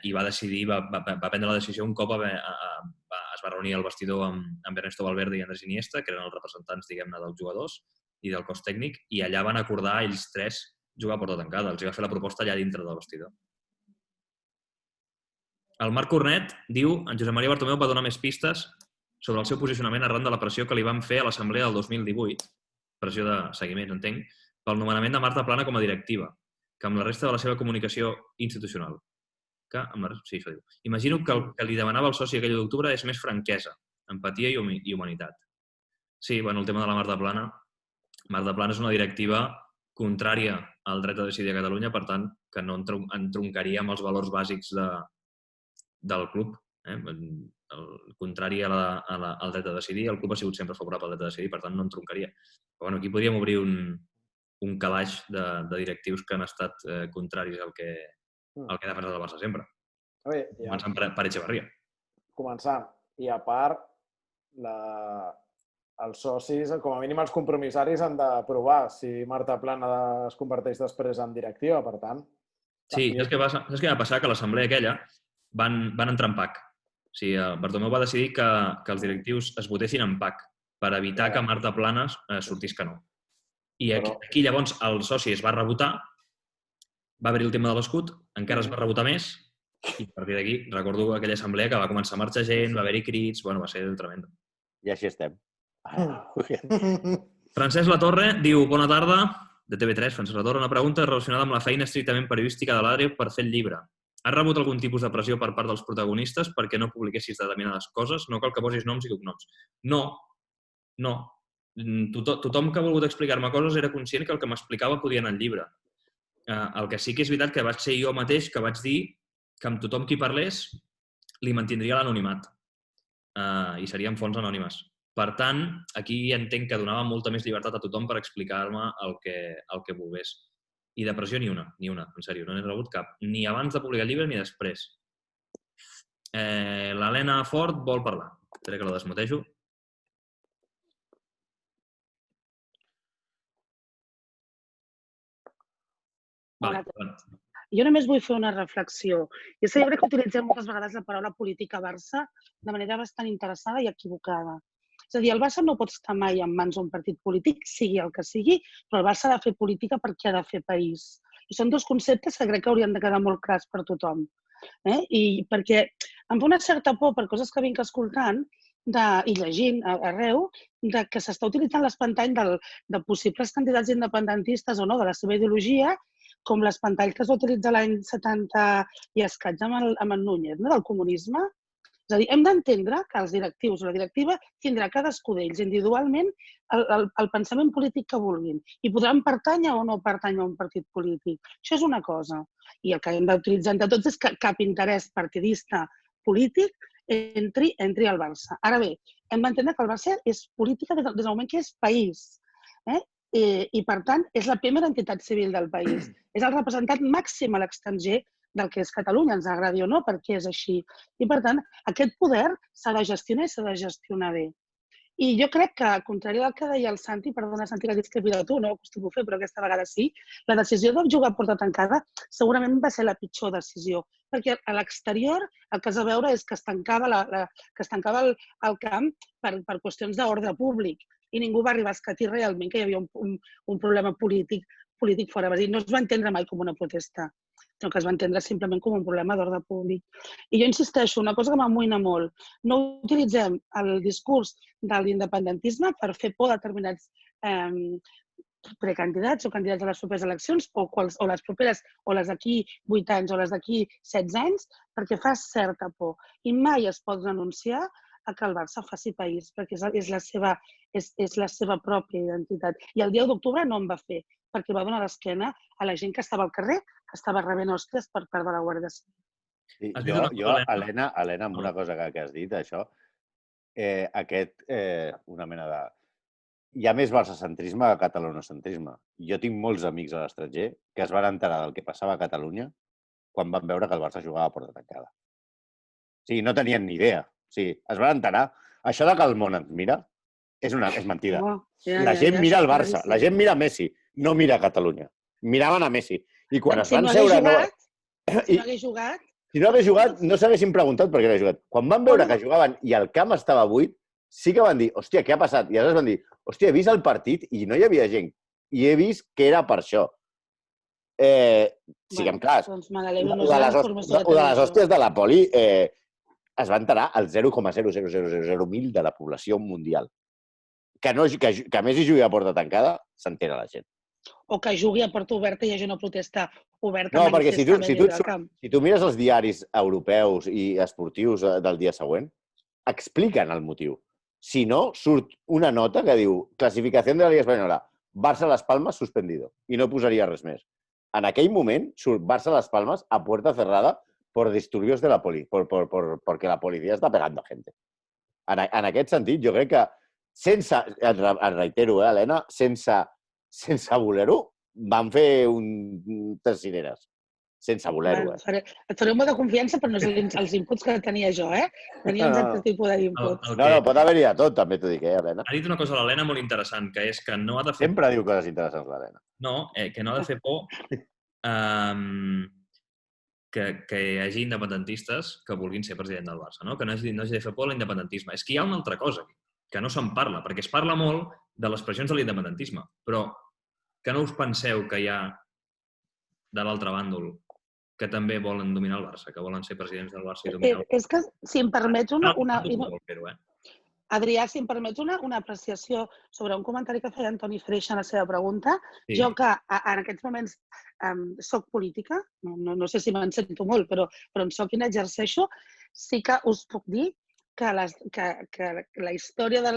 i va decidir, va prendre la decisió un cop es va reunir al vestidor amb Ernesto Valverde i Andrés Iniesta, que eren els representants, diguem-ne, dels jugadors i del cos tècnic, i allà van acordar ells tres jugar a porta tancada. Els va fer la proposta allà dintre del vestidor. El Marc Cornet diu en Josep Maria Bartomeu va donar més pistes sobre el seu posicionament arran de la pressió que li van fer a l'Assemblea del 2018, pressió de seguiment, entenc, pel nomenament de Marta Plana com a directiva, que amb la resta de la seva comunicació institucional. Sí, això diu. Imagino que el que li demanava el soci aquell d'octubre és més franquesa, empatia i humanitat. Sí, bueno, el tema de la Marta Plana. Marta Plana és una directiva contrària al dret a decidir a Catalunya, per tant, que no entroncaria amb els valors bàsics del club. El contrari al dret a decidir, el club ha sigut sempre favorable al dret a decidir, per tant no entroncaria. Però bueno, aquí podríem obrir un calaix de directius que han estat contraris al que ha defensat el Barça sempre. Començant per Echevarria. Començant. I a part, els socis, com a mínim els compromissaris, han d'aprovar si Marta Plana es converteix després en directiva, per tant. Sí, saps què va passar? Que a l'assemblea aquella van entrar en PAC. O sigui, Bartomeu va decidir que els directius es votessin en PAC per evitar que Marta Plana sortís que no. I aquí llavors el soci es va rebotar, va haver-hi el tema de l'escut, encara es va rebotar més i a partir d'aquí recordo aquella assemblea que va començar a marxar gent, va haver-hi crits, bueno, va ser tremendo. I així estem. Francesc Latorre diu, bona tarda, de TV3, Francesc Latorre, una pregunta relacionada amb la feina estrictament periodística de l'Adri per fer el llibre. Has rebut algun tipus de pressió per part dels protagonistes perquè no publiquessis determinades coses? No cal que posis noms i cognoms. No. Tothom que ha volgut explicar-me coses era conscient que el que m'explicava podia anar al llibre. El que sí que és veritat que vaig ser jo mateix que vaig dir que amb tothom qui parlés li mantindria l'anonimat i serien fonts anònimes. Per tant, aquí entenc que donava molta més llibertat a tothom per explicar-me el que volgués. I de pressió ni una, en sèrio, no n'he rebut cap. Ni abans de publicar el llibre ni després. L'Helena Fort vol parlar. Espera que la desmutejo. Jo només vull fer una reflexió. Jo sé que utilitzem moltes vegades la paraula política Barça de manera bastant interessada i equivocada. És a dir, el Barça no pot estar mai en mans d'un partit polític, sigui el que sigui, però el Barça ha de fer política perquè ha de fer país. I són dos conceptes que crec que haurien de quedar molt clars per tothom. I perquè em fa una certa por per coses que vinc escoltant i llegint arreu que s'està utilitzant l'espantall de possibles candidats independentistes o no de la seva ideologia com l'espantall que es va utilitzar l'any 70 i escaig amb el Núñez, del comunisme. És a dir, hem d'entendre que els directius o la directiva tindrà cadascú d'ells individualment el pensament polític que vulguin i podran pertànyer o no pertànyer a un partit polític. Això és una cosa. I el que hem d'utilitzar entre tots és que cap interès partidista polític entri al Barça. Ara bé, hem d'entendre que el Barça és política des del moment que és país. i per tant, és la primera entitat civil del país. És el representant màxim a l'estranger del que és Catalunya, ens agradi o no, perquè és així. I, per tant, aquest poder s'ha de gestionar i s'ha de gestionar bé. I jo crec que, al contrari del que deia el Santi, perdona, Santi, que discrepi de tu, no ho acostumo a fer, però aquesta vegada sí, la decisió de jugar a porta tancada segurament va ser la pitjor decisió, perquè a l'exterior el que es va veure és que es tancava el camp per qüestions d'ordre públic i ningú va arribar a escatir realment que hi havia un problema polític fora. És a dir, no es va entendre mai com una protesta, sinó que es va entendre simplement com un problema d'ordre públic. I jo insisteixo, una cosa que m'amoïna molt, no utilitzem el discurs de l'independentisme per fer por a determinats precandidats o candidats a les properes eleccions o les properes, o les d'aquí 8 anys o les d'aquí 16 anys, perquè fa certa por. I mai es pot renunciar a que el Barça faci país, perquè és la seva pròpia identitat. I el dia 1 d'octubre no en va fer, perquè va donar l'esquena a la gent que estava al carrer, que estava rebent hòsties per part de la Guàrdia Civil. Jo, Helena, amb una cosa que has dit, això, una mena de... Hi ha més barçacentrisme que catalanocentrisme. Jo tinc molts amics a l'estranger que es van enterar del que passava a Catalunya quan van veure que el Barça jugava a porta tancada. O sigui, no tenien ni idea. O sigui, es van enterar. Això de que el món ens mira és mentida. La gent mira el Barça, la gent mira Messi, no mira Catalunya. Miraven a Messi. I quan es van seure... Si no hagués jugat... Si no hagués jugat, no s'haguessin preguntat per què no hagués jugat. Quan van veure que jugaven i el camp estava buit, sí que van dir, hòstia, què ha passat? I aleshores van dir, hòstia, he vist el partit i no hi havia gent. I he vist que era per això. Siguem clars. De les hòsties de la poli es va enterar el 0,0000001 de la població mundial. Que a més hi jugui a porta tancada, s'entera la gent. O que jugui a porta oberta i hi hagi una protesta oberta. No, perquè si tu mires els diaris europeus i esportius del dia següent, expliquen el motiu. Si no, surt una nota que diu classificació de la Liga Espanyola, Barça-Las Palmas suspendido. I no posaria res més. En aquell moment surt Barça-Las Palmas a puerta cerrada por disturbios de la poli, porque la policía está pegando a gente. En aquest sentit, jo crec que sense, et reitero, Helena, sense voler-ho, van fer un tres cireres. Sense voler-ho. Et faré un vot de confiança, però no és els inputs que tenia jo, Tenia un cert tipus d'inputs. No, pot haver-hi de tot, també t'ho dic, Helena. Ha dit una cosa l'Helena molt interessant, que és que no ha de fer... Sempre diu coses interessants, l'Helena. No, que no ha de fer por que hi hagi independentistes que vulguin ser president del Barça, no? Que no hagi de fer por l'independentisme. És que hi ha una altra cosa que no se'n parla, perquè es parla molt de les pressions de l'independentisme, però que no us penseu que hi ha de l'altre bàndol que també volen dominar el Barça, que volen ser presidents del Barça i dominar el Barça. És que, si em permets Adrià, si em permets una apreciació sobre un comentari que feia Antoni Freixa en la seva pregunta, jo que en aquests moments soc política, no sé si me'n sento molt, però en soc i n'exerceixo, sí que us puc dir que la història de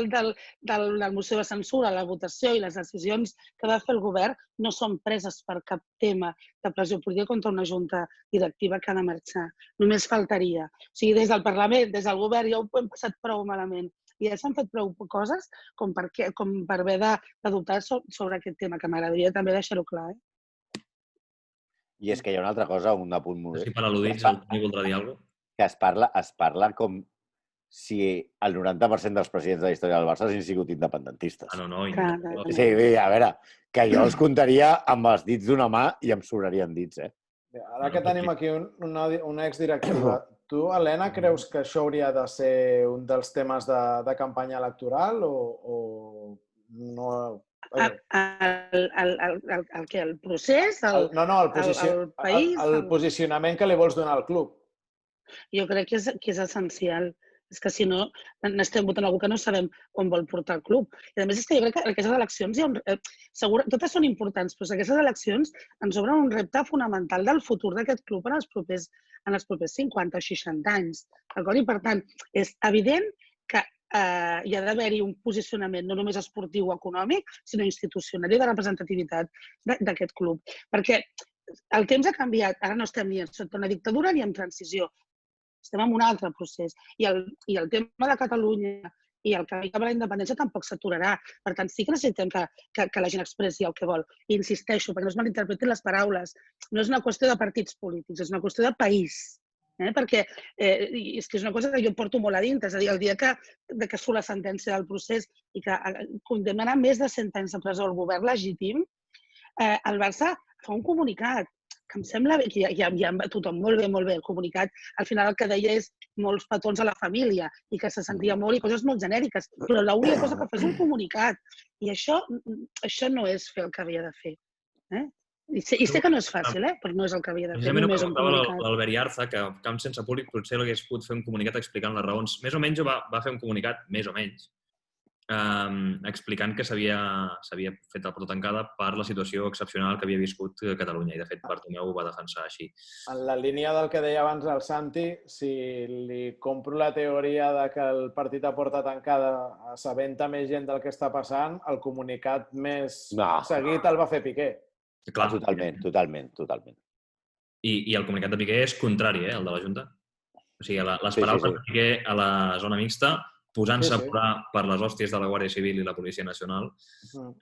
la moció de censura, la votació i les decisions que va fer el govern no són preses per cap tema de pressió política contra una junta directiva que ha de marxar. Només faltaria. O sigui, des del Parlament, des del govern, ja ho hem passat prou malament. I ja s'han fet prou coses com per haver de dubtar sobre aquest tema, que m'agradaria també deixar-ho clar. I és que hi ha una altra cosa, un apunt molt bé. Si per al·ludits el Toni voldrà dir alguna cosa. Que es parla com si el 90% dels presidents de la història del Barça hagin sigut independentistes. No. Sí, a veure, que jo els comptaria amb els dits d'una mà i em sobrarien dits, Ara que tenim aquí una exdirectiva, tu, Helena, creus que això hauria de ser un dels temes de campanya electoral o no? El procés? El país? El posicionament que li vols donar al club. Jo crec que és essencial. És que si no, n'estem votant algú que no sabem on vol portar el club. I a més és que jo crec que aquestes eleccions, totes són importants, però aquestes eleccions ens obren un repte fonamental del futur d'aquest club en els propers 50 o 60 anys. I per tant, és evident que hi ha d'haver-hi un posicionament no només esportiu o econòmic, sinó institucional i de representativitat d'aquest club. Perquè el temps ha canviat, ara no estem ni sota una dictadura ni en transició. Estem en un altre procés. I el tema de Catalunya i el camí cap a la independència tampoc s'aturarà. Per tant, sí que necessitem que la gent expressi el que vol. I insisteixo, perquè no es malinterpretin les paraules, no és una qüestió de partits polítics, és una qüestió de país. Perquè és que és una cosa que jo porto molt a dintre, és a dir, el dia que es fa la sentència del procés i que condemnarà més de 100 anys de presó el govern legítim, el Barça fa un comunicat que em sembla bé, que ja tothom molt bé, el comunicat al final el que deia és molts petons a la família i que se sentia molt i coses molt genèriques, però l'única cosa que fa és un comunicat i això no és fer el que havia de fer. I sé que no és fàcil, però no és el que havia de fer, només un comunicat. L'Albert Iarza, que camp sense públic potser l'hagués pogut fer un comunicat explicant les raons. Més o menys va fer un comunicat, més o menys, explicant que s'havia fet la porta tancada per la situació excepcional que havia viscut Catalunya. I, de fet, Bartomeu ho va defensar així. En la línia del que deia abans el Santi, si li compro la teoria de que el partit a porta tancada s'aventa més gent del que està passant, el comunicat més seguit el va fer Piqué. Clar. Totalment. I el comunicat de Piqué és contrari, el de la Junta. O sigui, les paraules de Piqué a la zona mixta, posant-se a plorar per les hòsties de la Guàrdia Civil i la Policia Nacional,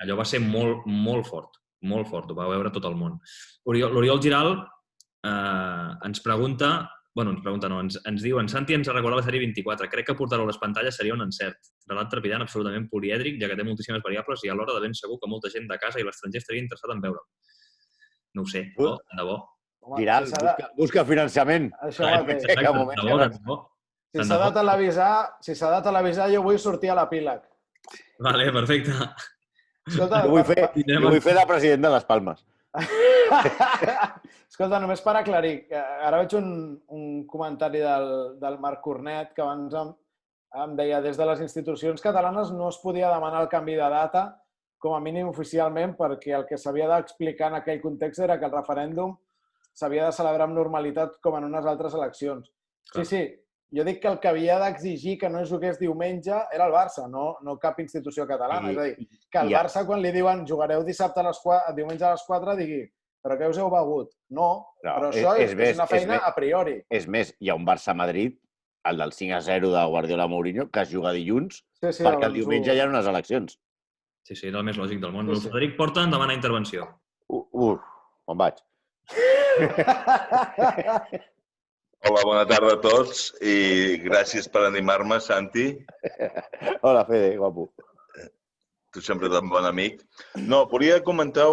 allò va ser molt, molt fort. Molt fort, ho va veure tot el món. L'Oriol Giral ens pregunta... Bueno, ens diu, en Santi ens recordava la sèrie 24. Crec que portar-ho a les pantalles seria un encert. Relat trepidant, absolutament polièdric, ja que té moltíssimes variables i alhora de ben segur que molta gent de casa i l'estranger estaria interessat en veure'l. No ho sé, de debò. Giral, busca finançament. Això mateix. Si s'ha de televisar, jo vull sortir a l'epíleg. Vale, perfecte. Escolta, jo vull fer de president de les Palmes. Escolta, només per aclarir, ara veig un comentari del Marc Cornet que abans em deia des de les institucions catalanes no es podia demanar el canvi de data, com a mínim oficialment, perquè el que s'havia d'explicar en aquell context era que el referèndum s'havia de celebrar amb normalitat com en unes altres eleccions. Sí, jo dic que el que havia d'exigir que no jugués diumenge era el Barça, no cap institució catalana. És a dir, que el Barça, quan li diuen jugareu dissabte diumenge a les 4, digui però què us heu begut? No, però això és una feina a priori. És més, hi ha un Barça-Madrid, el del 5-0 de Guardiola-Mourinho, que es juga dilluns perquè el diumenge hi ha unes eleccions. Sí, era el més lògic del món. El Frederic Porta en demana intervenció. On vaig? Hola, bona tarda a tots i gràcies per animar-me, Santi. Hola, Fede, guapo. Tu sempre tan bon amic. No, volia comentar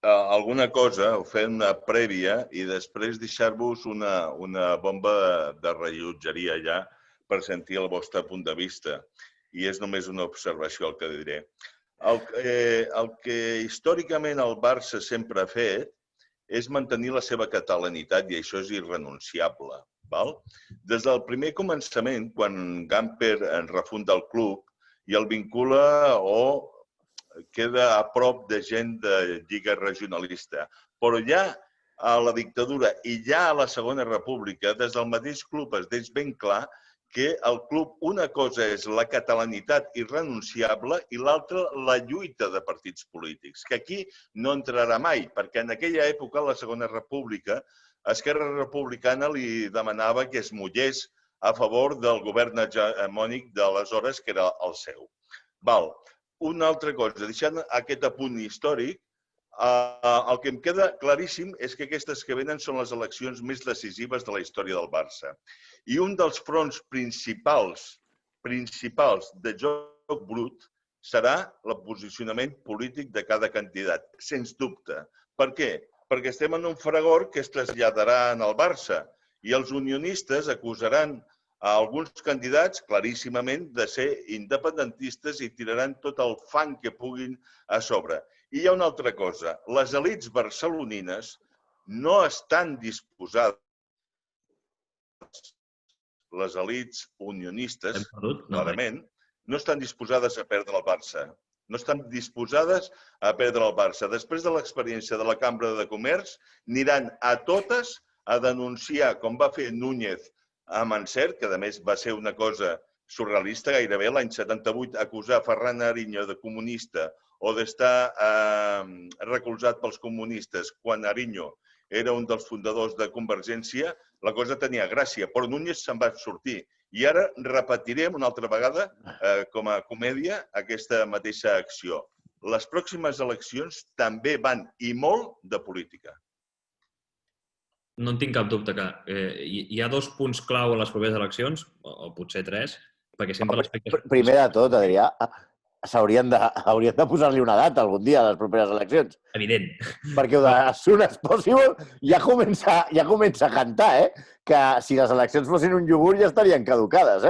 alguna cosa, o fer una prèvia i després deixar-vos una bomba de rellotgeria ja per sentir el vostre punt de vista. I és només una observació el que diré. El que històricament el Barça sempre ha fet és mantenir la seva catalanitat i això és irrenunciable. Des del primer començament, quan Gamper en refunda el club i el vincula o queda a prop de gent de lliga regionalista, però ja a la dictadura i ja a la Segona República, des del mateix club es deix ben clar que el club, una cosa és la catalanitat irrenunciable i l'altra la lluita de partits polítics, que aquí no entrarà mai, perquè en aquella època, a la Segona República, Esquerra Republicana li demanava que es mullés a favor del govern hegemònic d'aleshores, que era el seu. Una altra cosa, deixant aquest apunt històric, el que em queda claríssim és que aquestes que venen són les eleccions més decisives de la història del Barça. I un dels fronts principals de joc brut serà el posicionament polític de cada candidat, sens dubte. Per què? Perquè estem en un fragor que es traslladarà en el Barça i els unionistes acusaran a alguns candidats, claríssimament, de ser independentistes i tiraran tot el fang que puguin a sobre. I hi ha una altra cosa. Les elits barcelonines no estan disposades, les elits unionistes, clarament, no estan disposades a perdre el Barça. No estan disposades a perdre el Barça. Després de l'experiència de la Cambra de Comerç, aniran a totes a denunciar, com va fer Núñez amb encert, que a més va ser una cosa surrealista gairebé, l'any 78, acusar Ferran Ariño de comunista o d'estar recolzat pels comunistes quan Ariño era un dels fundadors de Convergència, la cosa tenia gràcia, però Núñez se'n va sortir I ara repetirem una altra vegada, com a comèdia, aquesta mateixa acció. Les pròximes eleccions també van i molt de política. No en tinc cap dubte que hi ha 2 punts clau a les properes eleccions, o potser 3, perquè sempre l'aspecte... Primer de tot, Adrià, haurien de posar-li una data algun dia a les properes eleccions. Evident. Perquè as soon as possible ja comença a cantar, que si les eleccions fossin un iogurt ja estarien caducades,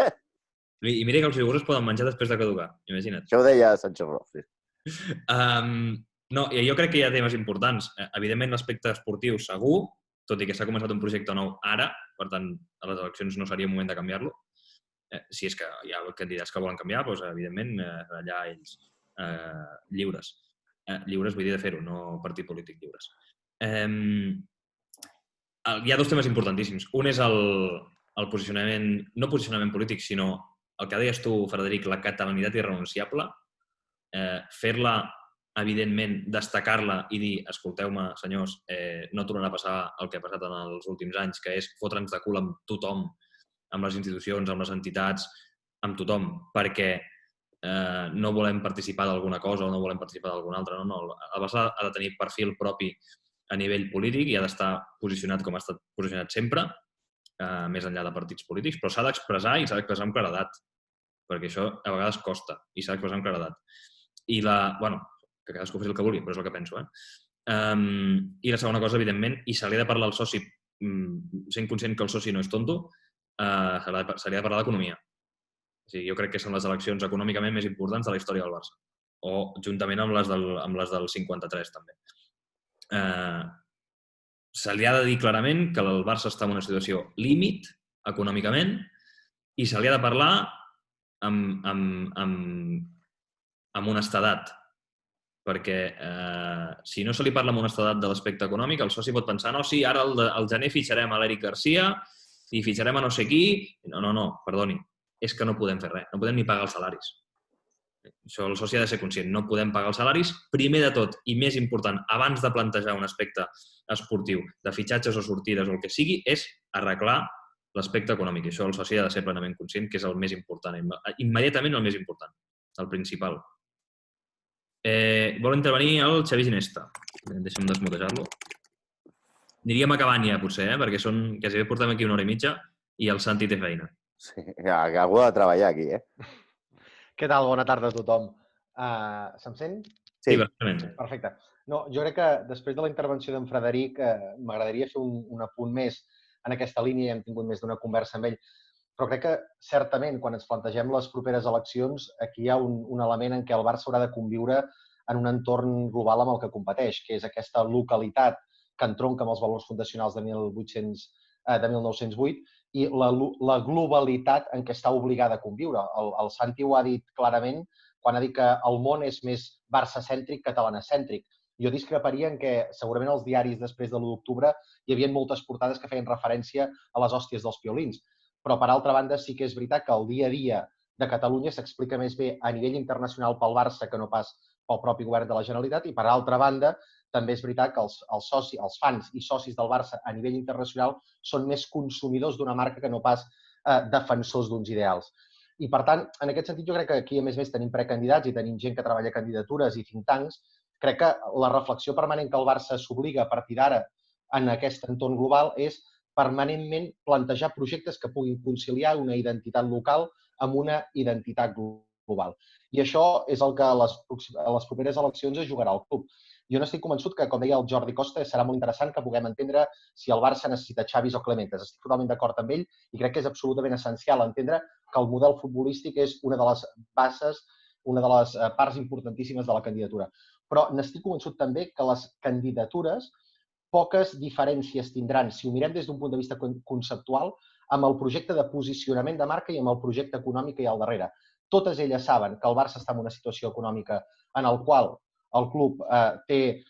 I mira que els iogurts es poden menjar després de caducar, imagina't. Això ho deia Sancho Ross, sí. No, jo crec que hi ha temes importants. Evidentment, l'aspecte esportiu segur, tot i que s'ha començat un projecte nou ara, per tant, a les eleccions no seria el moment de canviar-lo. Si és que hi ha candidats que volen canviar, doncs, evidentment, allà ells lliures. Lliures vull dir de fer-ho, no partit polític lliures. Hi ha 2 temes importantíssims. Un és el posicionament, no posicionament polític, sinó el que deies tu, Frederic, la catalanitat irrenunciable, fer-la, evidentment, destacar-la i dir, escolteu-me, senyors, no tornarà a passar el que ha passat en els últims anys, que és fotre'ns de cul amb tothom, amb les institucions, amb les entitats, amb tothom, perquè no volem participar d'alguna cosa o no volem participar d'alguna altra. No. El Barça ha de tenir perfil propi a nivell polític i ha d'estar posicionat com ha estat posicionat sempre, més enllà de partits polítics, però s'ha d'expressar i s'ha d'expressar amb claredat, perquè això a vegades costa i s'ha d'expressar amb claredat. I que cadascú faci el que vulgui, però és el que penso. I la segona cosa, evidentment, i se li ha de parlar al soci, sent conscient que el soci no és tonto, se li ha de parlar d'economia. O sigui, jo crec que són les eleccions econòmicament més importants de la història del Barça. O juntament amb les del 53, també. Se li ha de dir clarament que el Barça està en una situació límit econòmicament i se li ha de parlar amb honestedat. Perquè si no se li parla amb honestedat de l'aspecte econòmic, el soci pot pensar, no, sí, ara al gener fitxarem a l'Eric Garcia i fitxarem a no sé qui. No, perdoni, és que no podem fer res, no podem ni pagar els salaris. Això el soci ha de ser conscient, no podem pagar els salaris. Primer de tot, i més important, abans de plantejar un aspecte esportiu, de fitxatges o sortides o el que sigui, és arreglar l'aspecte econòmic. I això el soci ha de ser plenament conscient, que és el més important, immediatament el més important, el principal. Vol intervenir el Xavi Ginesta. Deixa'm desmutejar-lo. Aniríem a Cabanya, potser, perquè quasi bé portem aquí 1 hora i mitja i el Santi té feina. Sí, algú ha de treballar aquí, Què tal? Bona tarda a tothom. Se'm sent? Sí, perfectament. Perfecte. No, jo crec que després de la intervenció d'en Frederic m'agradaria fer un apunt més en aquesta línia, hem tingut més d'una conversa amb ell, però crec que certament quan ens plantegem les properes eleccions aquí hi ha un element en què el Barça haurà de conviure en un entorn global amb el que competeix, que és aquesta localitat que entronca amb els valors fundacionals de 1908 i la globalitat en què està obligada a conviure. El Santi ho ha dit clarament quan ha dit que el món és més barça-cèntric, catalana-cèntric. Jo discreparia en què segurament als diaris després de l'1 d'octubre hi havia moltes portades que feien referència a les hòsties dels piolins. Però, per altra banda, sí que és veritat que el dia a dia de Catalunya s'explica més bé a nivell internacional pel Barça que no pas pel propi govern de la Generalitat i, per altra banda, també és veritat que els fans i socis del Barça a nivell internacional són més consumidors d'una marca que no pas defensors d'uns ideals. I, per tant, en aquest sentit, jo crec que aquí, a més tenim precandidats i tenim gent que treballa candidatures i think tanks. Crec que la reflexió permanent que el Barça s'obliga a partir d'ara en aquest entorn global és permanentment plantejar projectes que puguin conciliar una identitat local amb una identitat global. I això és el que a les properes eleccions es jugarà al club. Jo n'estic convençut que, com deia el Jordi Costa, serà molt interessant que puguem entendre si el Barça necessita Xavis o Clementes. Estic totalment d'acord amb ell i crec que és absolutament essencial entendre que el model futbolístic és una de les bases, una de les parts importantíssimes de la candidatura. Però n'estic convençut també que les candidatures poques diferències tindran, si ho mirem des d'un punt de vista conceptual, amb el projecte de posicionament de marca i amb el projecte econòmic que hi ha al darrere. Totes elles saben que el Barça està en una situació econòmica en el qual el club té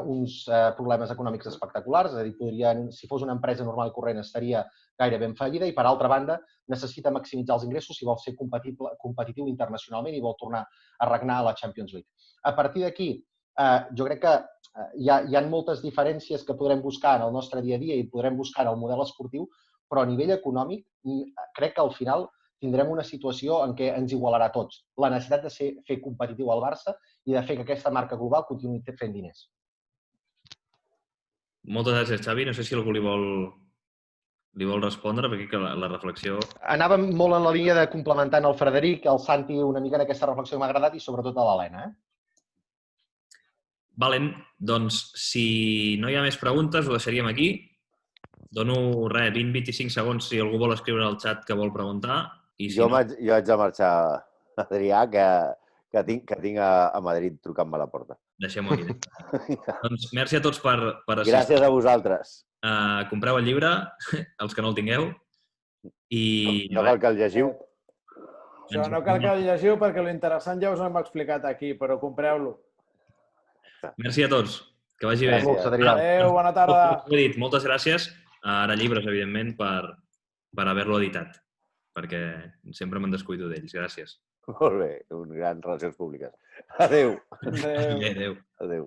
uns problemes econòmics espectaculars, és a dir, si fos una empresa normal i corrent estaria gairebé en fallida i, per altra banda, necessita maximitzar els ingressos si vol ser competitiu internacionalment i vol tornar a regnar a la Champions League. A partir d'aquí, jo crec que hi ha moltes diferències que podrem buscar en el nostre dia a dia i podrem buscar en el model esportiu, però a nivell econòmic crec que al final tindrem una situació en què ens igualarà a tots. La necessitat de fer competitiu al Barça i de fer que aquesta marca global continuï fent diners. Moltes gràcies, Xavi. No sé si algú li vol respondre, perquè que la reflexió... Anàvem molt en la línia de complementant el Frederic, el Santi, una mica en aquesta reflexió que m'ha agradat i sobretot a l'Helena. Valent, doncs, si no hi ha més preguntes, ho deixaríem aquí. Dono, 20-25 segons si algú vol escriure al xat que vol preguntar. I si Jo no... haig de marxar, Adrià, que tinc a Madrid trucant-me a la porta. Deixem-ho aquí. Doncs merci a tots per assistir. Gràcies a vosaltres. Compreu el llibre, els que no el tingueu. I... No cal que el llegiu. Això no cal que el llegiu perquè l'interessant ja us ho hem explicat aquí, però compreu-lo. Merci a tots. Que vagi bé. Gràcies, Adrià. Adéu, bona tarda. He dit, moltes gràcies a Ara Llibres, evidentment, per haver-lo editat, perquè sempre me'n descuido d'ells. Gràcies. Molt bé, un gran relacions públiques. Adéu. Adéu. Adéu. Adéu.